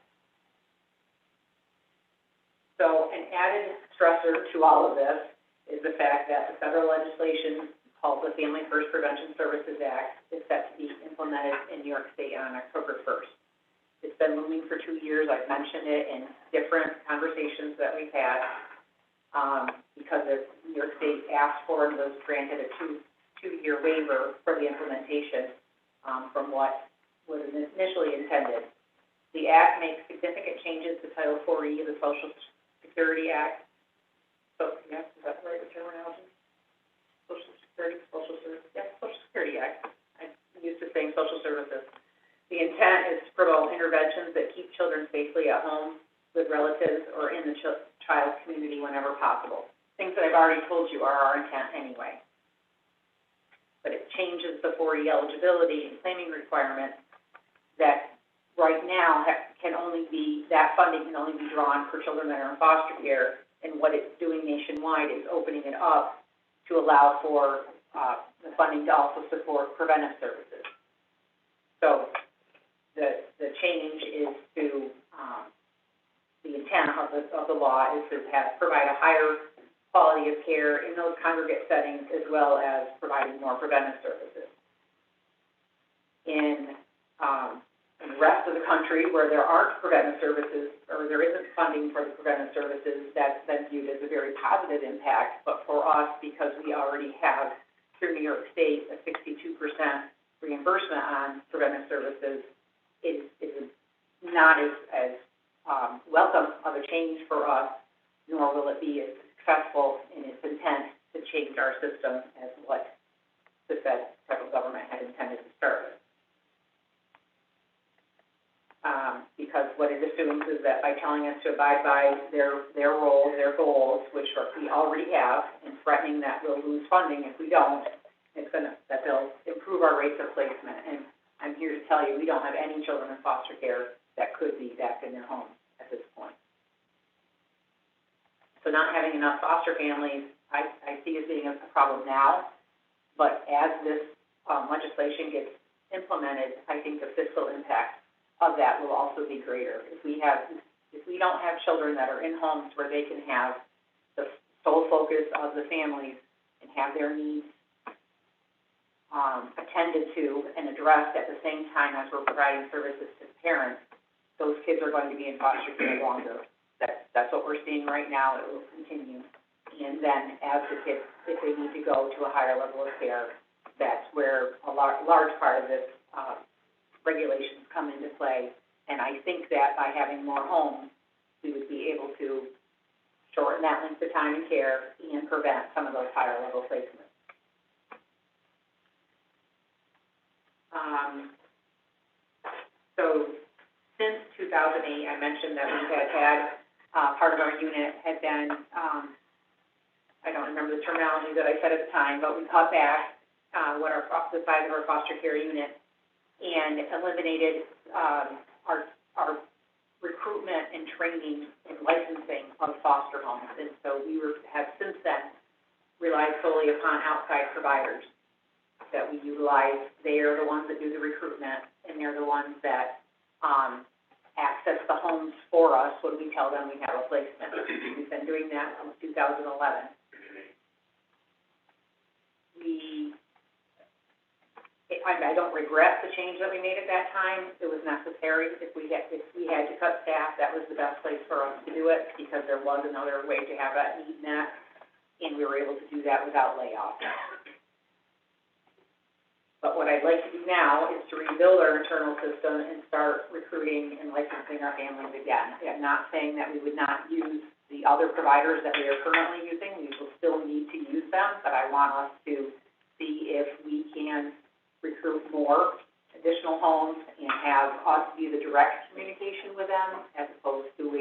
So an added stressor to all of this is the fact that the federal legislation called the Family First Prevention Services Act is set to be implemented in New York State on October 1st. It's been looming for 2 years. I've mentioned it in different conversations that we've had, because New York State asked for and was granted a two-year waiver for the implementation from what was initially intended. The Act makes significant changes to Title 4E of the Social Security Act. So, yes, is that the right terminology? Social Security Act. I'm used to saying social services. The intent is to promote interventions that keep children safely at home with relatives or in the child's community whenever possible. Things that I've already told you are our intent anyway. But it changes the 4E eligibility and claiming requirements that right now that funding can only be drawn for children that are in foster care, and what it's doing nationwide is opening it up to allow for the funding to also support preventive services. So the change is to, the intent of the law is to provide a higher quality of care in those congregate settings, as well as providing more preventive services. In the rest of the country, where there aren't preventive services, or there isn't funding for the preventive services, that's been viewed as a very positive impact. But for us, because we already have, through New York State, a 62% reimbursement on preventive services, it is not as welcome of a change for us, nor will it be as successful in its intent to change our system as what the federal government had intended to start with. Because what it assumes is that by telling us to abide by their roles, their goals, which we already have, and threatening that we'll lose funding if we don't, that they'll improve our rates of placement. And I'm here to tell you, we don't have any children in foster care that could be back in their homes at this point. So not having enough foster families, I see as being a problem now, but as this legislation gets implemented, I think the fiscal impact of that will also be greater. If we don't have children that are in homes where they can have the sole focus of the families and have their needs attended to and addressed at the same time as we're providing services to parents, those kids are going to be in foster care longer. That's what we're seeing right now. It will continue. And then as the kids, if they need to go to a higher level of care, that's where a large part of this regulations come into play. And I think that by having more homes, we would be able to shorten that length of time in care and prevent some of those higher level placements. So since 2008, I mentioned that we had part of our unit had been, I don't remember the terminology that I said at the time, but we cut back the size of our foster care unit and eliminated our recruitment and training and licensing of foster homes. And so we have since then relied solely upon outside providers that we utilize. They are the ones that do the recruitment, and they're the ones that access the homes for us when we tell them we have a placement. We've been doing that since 2011. I don't regret the change that we made at that time. It was necessary. If we had to cut staff, that was the best place for us to do it, because there was another way to have that need met, and we were able to do that without layoffs. But what I'd like to do now is to rebuild our internal system and start recruiting and licensing our families again. I'm not saying that we would not use the other providers that we are currently using. We will still need to use them, but I want us to see if we can recruit more additional homes and have us be the direct communication with them, as opposed to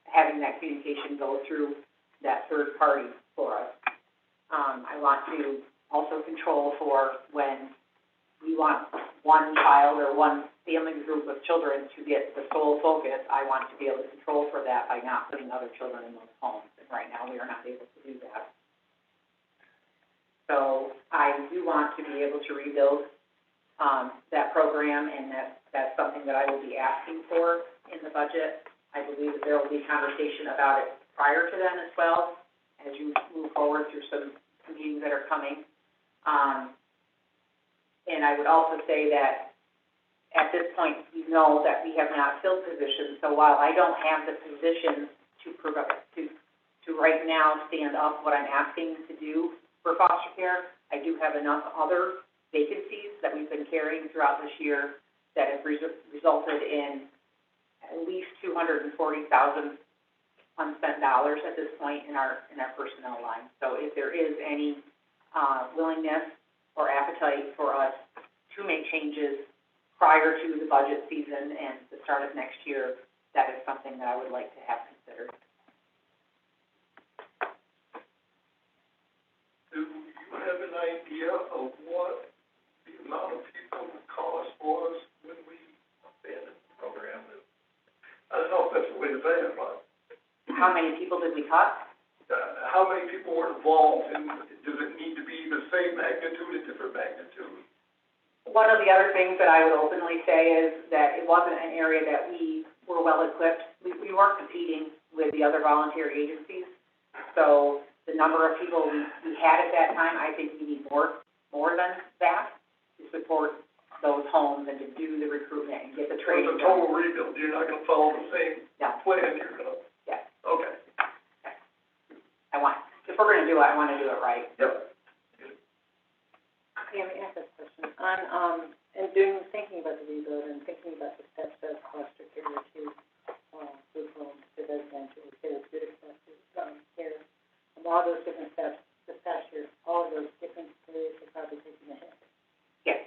having that communication go through that third party for us. I want to also control for when we want one child or one family group of children to get the sole focus. I want to be able to control for that by not putting other children in those homes. And right now, we are not able to do that. So I do want to be able to rebuild that program, and that's something that I will be asking for in the budget. I believe that there will be conversation about it prior to then as well, as you move forward through some meetings that are coming. And I would also say that at this point, you know that we have not filled positions. So while I don't have the positions to right now stand up what I'm asking to do for foster care, I do have enough other vacancies that we've been carrying throughout this year that have resulted in at least $240,000 unspent dollars at this point in our personnel line. So if there is any willingness or appetite for us to make changes prior to the budget season and the start of next year, that is something that I would like to have considered. Do you have an idea of what the amount of people the cost was when we abandoned the program? I don't know if that's the way to say it, but. How many people did we cut? How many people were involved, and does it need to be the same magnitude, a different magnitude? One of the other things that I would openly say is that it wasn't an area that we were well equipped. We weren't competing with the other volunteer agencies. So the number of people we had at that time, I think we need more than that to support those homes and to do the recruitment and get the training. So it's a total rebuild. You're not going to follow the same plan. You're going to. Yeah. Okay. If we're going to do it, I want to do it right. Yep. Yeah, let me ask this question. And thinking about the rebuild and thinking about the steps of foster care to group homes, to residential, therapeutic care, and all those different steps, this past year, all of those different areas are probably taking a hit. Yes.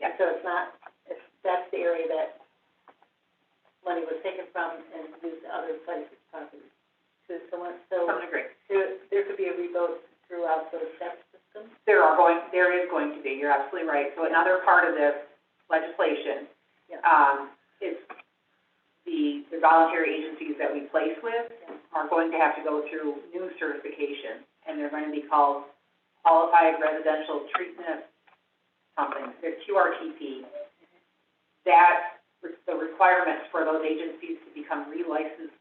Yeah. So that's the area that money was taken from and used to other places, probably. To some degree. There could be a rebuild throughout those step systems? There is going to be, you're absolutely right. So another part of this legislation, is the voluntary agencies that we place with are going to have to go through new certification, and they're going to be called Qualified Residential Treatment something, they're QRTP. The requirements for those agencies to become relicensed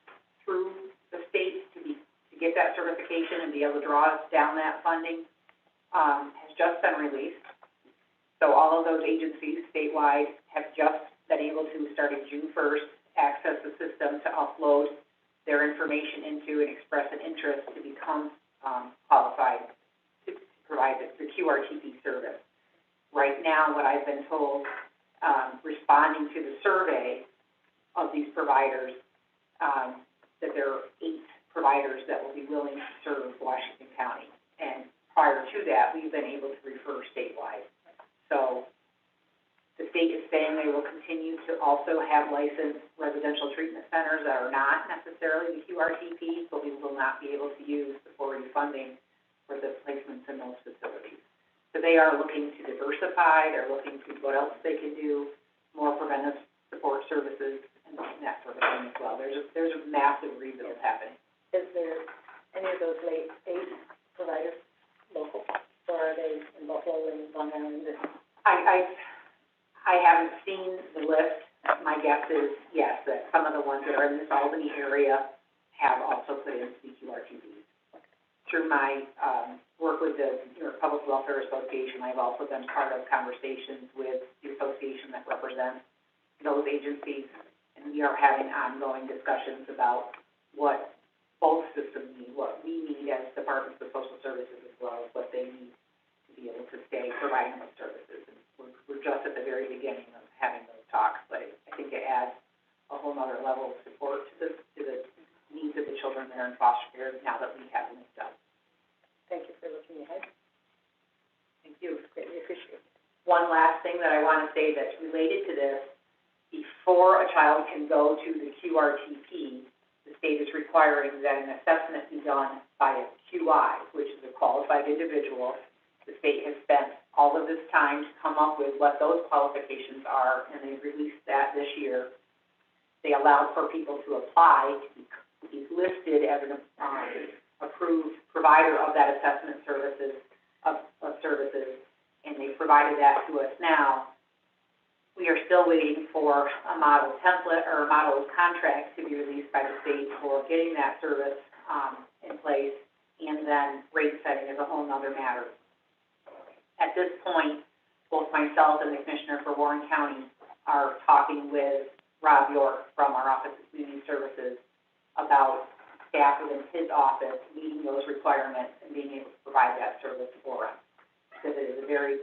through the state to get that certification and be able to draw down that funding has just been released. So all of those agencies statewide have just been able to, starting June 1st, access the system to upload their information into and express an interest to become qualified to provide the QRTP service. Right now, what I've been told, responding to the survey of these providers, that there are 8 providers that will be willing to serve Washington County. And prior to that, we've been able to refer statewide. So the state is saying they will continue to also have licensed residential treatment centers that are not necessarily the QRTP, but we will not be able to use the 4E funding for the placements in those facilities. So they are looking to diversify, they're looking to what else they can do, more preventive support services, and that sort of thing as well. There's a massive rebuild happening. Is there any of those 8 providers local, or are they in Buffalo and Long Island? I haven't seen the list. My guess is, yes, that some of the ones that are in this Albany area have also put in CQRTBs. through my, work with the New York Public Welfare Association, I've also been part of conversations with the association that represents those agencies, and we are having ongoing discussions about what both systems need, what we need as departments of social services, as well as what they need to be able to stay providing those services. And we're just at the very beginning of having those talks, but I think it adds a whole other level of support to the needs of the children that are in foster care now that we have them done. Thank you for looking ahead. Thank you. Greatly appreciate it. One last thing that I want to say that's related to this, before a child can go to the QRTP, the state is requiring that an assessment be done by a QI, which is a qualified individual. The state has spent all of this time to come up with what those qualifications are, and they've released that this year. They allowed for people to apply to be listed as an approved provider of that assessment services, and they provided that to us now. We are still waiting for a model template or a model contract to be released by the state for getting that service in place, and then rate setting is a whole other matter. At this point, both myself and the Commissioner for Warren County are talking with Rob York from our Office of Community Services about staff within his office meeting those requirements and being able to provide that service for us. Because it is a very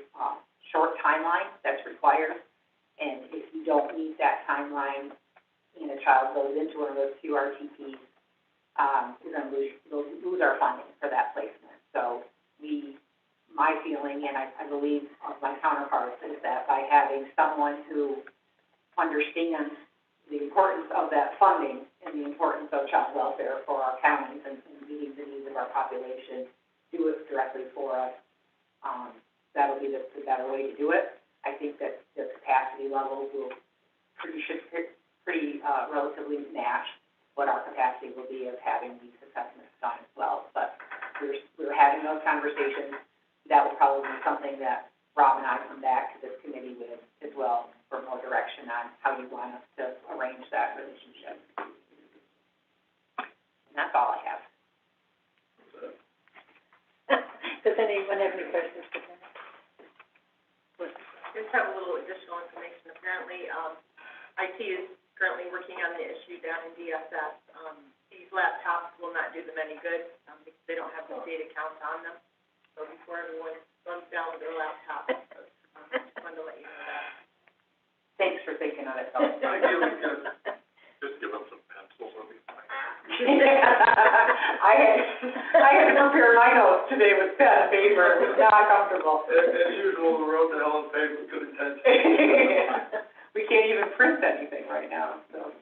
short timeline that's required, and if you don't meet that timeline and a child goes into one of those QRTPs, we're going to lose our funding for that placement. So my feeling, and I believe of my counterparts, is that by having someone who understands the importance of that funding and the importance of child welfare for our counties and meeting the needs of our population, do it directly for us, that'll be the better way to do it. I think that the capacity levels will relatively match what our capacity will be of having these assessments done as well. But we're having those conversations. That will probably be something that Rob and I come back to this committee with as well for more direction on how you want us to arrange that relationship. And that's all I have. Does anyone have any questions for him? Just have a little additional information. Apparently, IT is currently working on the issue down in DSS. These laptops will not do them any good, because they don't have the data counts on them. So before everyone runs down with their laptop, just wanted to let you know that. Thanks for thinking of it, though. Just give them some pencils, it'll be fine. I had to prepare my notes today with pen and paper. It was not comfortable. As usual, the road to hell is paved with good intentions. We can't even print anything right now, so,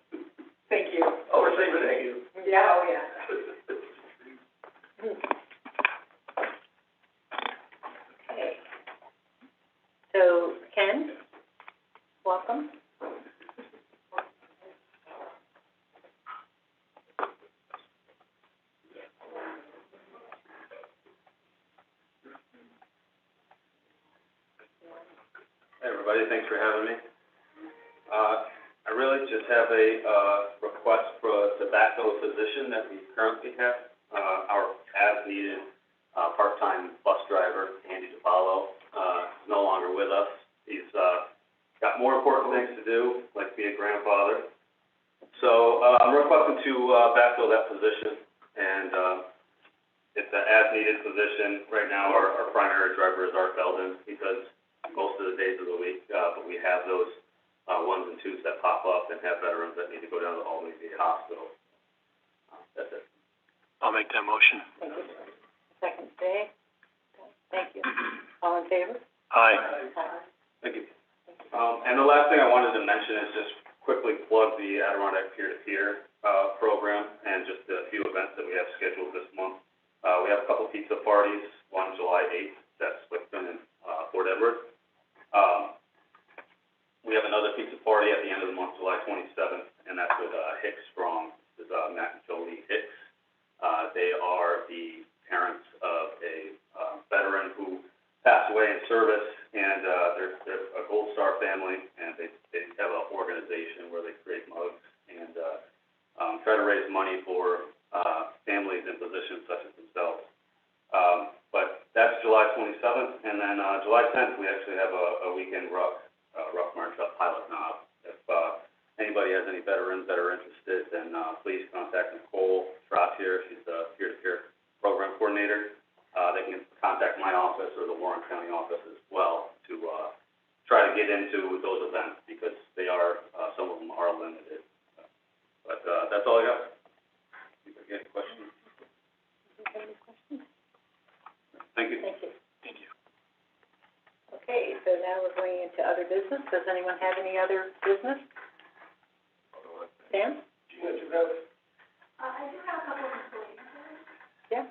thank you. Oh, we're saying thank you. Yeah, oh, yeah. Okay. So, Ken, welcome. Hey, everybody, thanks for having me. I really just have a request to backfill a position that we currently have. Our as-needed part-time bus driver, Andy DePaulo, is no longer with us. He's got more important things to do, like be a grandfather. So I'm requesting to backfill that position, and it's an as-needed position. Right now, our primary driver is Art Belden, because most of the days of the week, but we have those ones and twos that pop up and have veterans that need to go down to Albany State Hospital. That's it. I'll make that motion. Thank you. Second, Dave. Thank you. All in favor? Aye. Aye. Thank you. And the last thing I wanted to mention is just quickly plug the Adirondack Peer-to-Peer program and just a few events that we have scheduled this month. We have a couple pizza parties, one July 8th, that's Swickton and Fort Edward. We have another pizza party at the end of the month, July 27th, and that's with Hicks Strong. This is Matt and Jody Hicks. They are the parents of a veteran who passed away in service, and they're a Gold Star family, and they have an organization where they create mugs and try to raise money for families in positions such as themselves. July 10th, we actually have a weekend rough march up Pilot Knob. If, anybody has any veterans that are interested, then, please contact Nicole Trottier. She's the peer-to-peer program coordinator. They can contact my office or the Warren County office as well to, try to get into those events, because they are, some of them are limited. But, that's all I got. Any questions? Any questions? Thank you. Thank you. Thank you. Okay, so now we're going into other business. Does anyone have any other business? Sam? Gina, do you have? I do have a couple of miscellaneous. Yeah?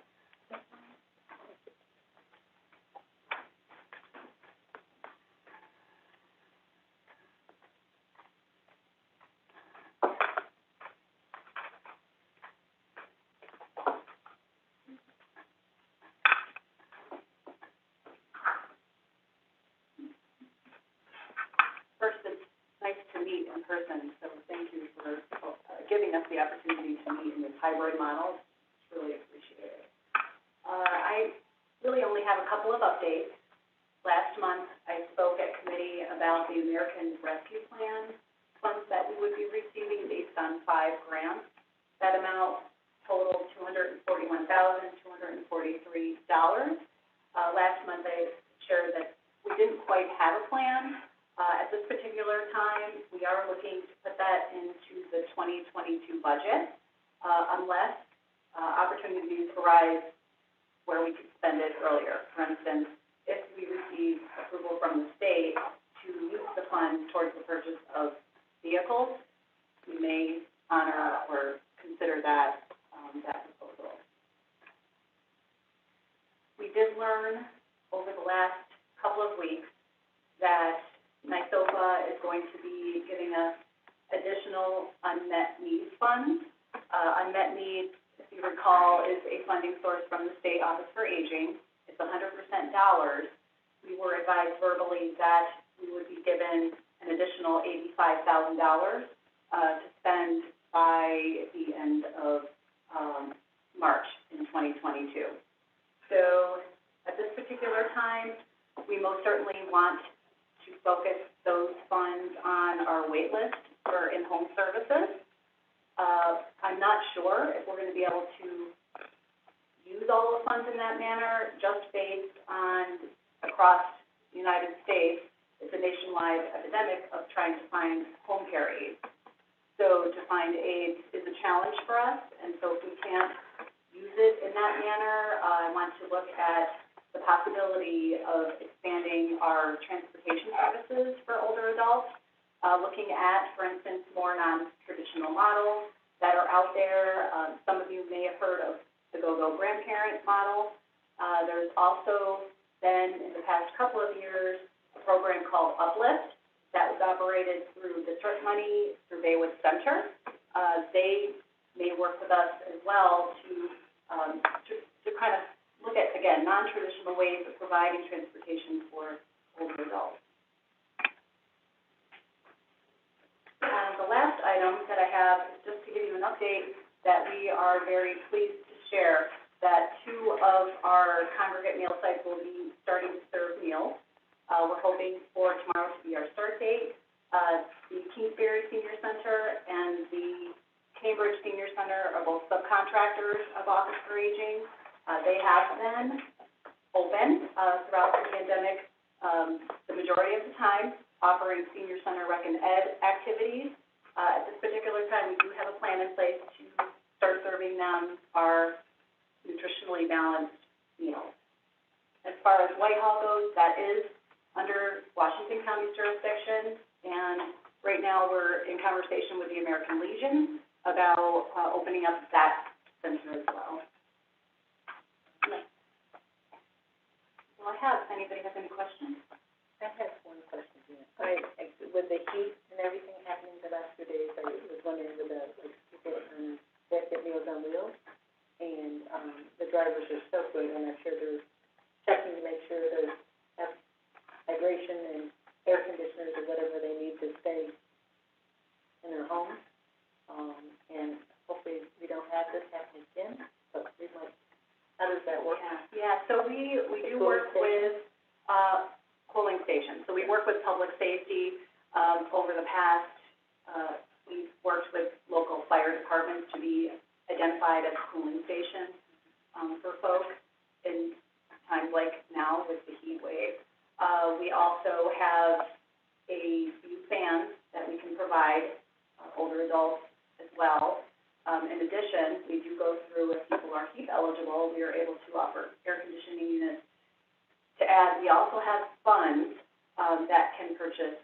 First, it's nice to meet in person, so thank you for giving us the opportunity to meet in this hybrid model. It's really appreciated. I really only have a couple of updates. Last month, I spoke at committee about the American Rescue Plan funds that we would be receiving based on 5 grants. That amount totaled $241,243. Last month, I shared that we didn't quite have a plan. At this particular time, we are looking to put that into the 2022 budget, unless opportunities arise where we could spend it earlier. For instance, if we receive approval from the state to use the fund towards the purchase of vehicles, we may honor or consider that proposal. We did learn over the last couple of weeks that NYSOFA is going to be giving us additional unmet needs funds. Unmet needs, if you recall, is a funding source from the State Office for Aging. It's 100% dollars. We were advised verbally that we would be given an additional $85,000 to spend by the end of March in 2022. So at this particular time, we most certainly want to focus those funds on our wait list for in-home services. I'm not sure if we're going to be able to use all the funds in that manner, just based on across the United States, it's a nationwide epidemic of trying to find home care aides. So to find aides is a challenge for us, and so if we can't use it in that manner, I want to look at the possibility of expanding our transportation services for older adults, looking at, for instance, more non-traditional models that are out there. Some of you may have heard of the Go-Go Grandparent model. There's also been, in the past couple of years, a program called Uplift that was operated through district money through Baywood Center. They may work with us as well to kind of look at, again, non-traditional ways of providing transportation for older adults. The last item that I have is just to give you an update that we are very pleased to share that 2 of our congregate meal sites will be starting to serve meals. We're hoping for tomorrow to be our start date. The Kingsbury Senior Center and the Cambridge Senior Center are both subcontractors of Office for Aging. They have been open throughout the pandemic, the majority of the time, offering senior center rec and ed activities. At this particular time, we do have a plan in place to start serving them our nutritionally balanced meals. As far as Whitehall goes, that is under Washington County's jurisdiction, and right now we're in conversation with the American Legion about opening up that center as well. Well, I have. Anybody have any questions? I have one question, Gina. With the heat and everything happening the last few days, I was wondering about, like, people that get Meals on Wheels, and, the drivers are so good, and I'm sure they're checking to make sure they have hydration and air conditioners or whatever they need to stay in their homes. And hopefully we don't have this happen again, but we might, how does that work? Yeah, so we do work with, work with public safety. Over the past, we've worked with local fire departments to be identified as cooling stations, for folks in times like now with the heat wave. We also have a few fans that we can provide, older adults as well. In addition, we do go through, if people are heat eligible, we are able to offer air conditioning units to add. We also have funds, that can purchase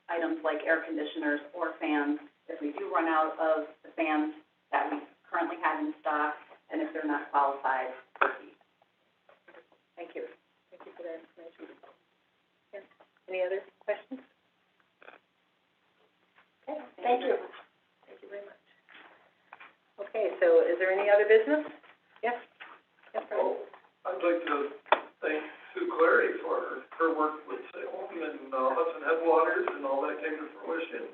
items like air conditioners or fans if we do run out of the fans that we currently have in stock, and if they're not qualified for heat. Thank you. Thank you for that information. Yeah. Any other questions? Okay, thank you. Thank you very much. Okay, so is there any other business? Yes? Yes, Brian? Well, I'd like to thank Sue Clary for her work with Salem and Hudson Headwaters and all that came to fruition.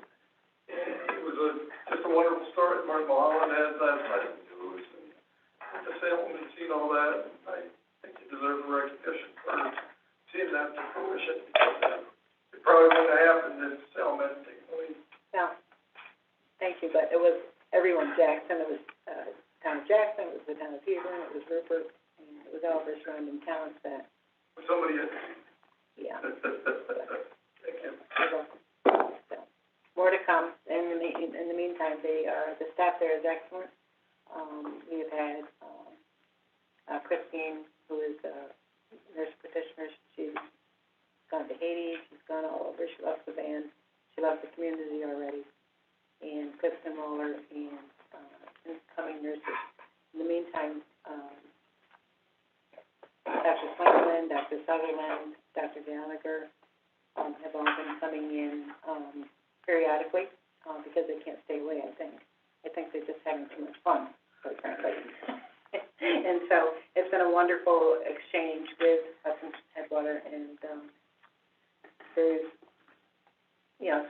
And it was just a wonderful story that Mark Mulholland had last night in the news, and went to Salem and seen all that, and I think you deserve a recognition for seeing that to fruition, because it probably wouldn't have happened if Salem hadn't taken the lead. No. Thank you, but it was everyone, Jackson, it was, town of Jackson, it was the town of Hebron, it was Rupert, and it was all of our surrounding towns that, Somebody had, yeah. thank you. You're welcome. So, more to come. In the meantime, the staff there is excellent. We have had, Christine, who is a nurse practitioner, she's gone to Haiti, she's gone all over, she loves the band, she loves the community already. And Kristen Muller and, incoming nurses. In the meantime, Dr. Swainland, Dr. Sutherland, Dr. Gallagher, have all been coming in, periodically, because they can't stay away, I think. I think they're just having too much fun, quite frankly. And so, it's been a wonderful exchange with Hudson Headwater, and, there's,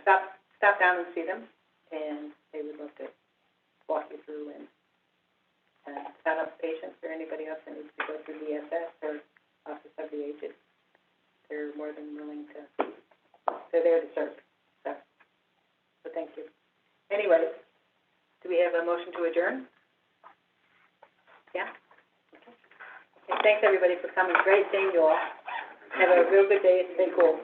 stop down and see them, and they would love to walk you through and, set up patients or anybody else that needs to go through DSS or Office of the Aged. They're more than willing to, they're there to serve, so thank you. Anyway, do we have a motion to adjourn? Yeah? Okay. Thanks, everybody, for coming. Great seeing you all. Have a real good day. Stay cool.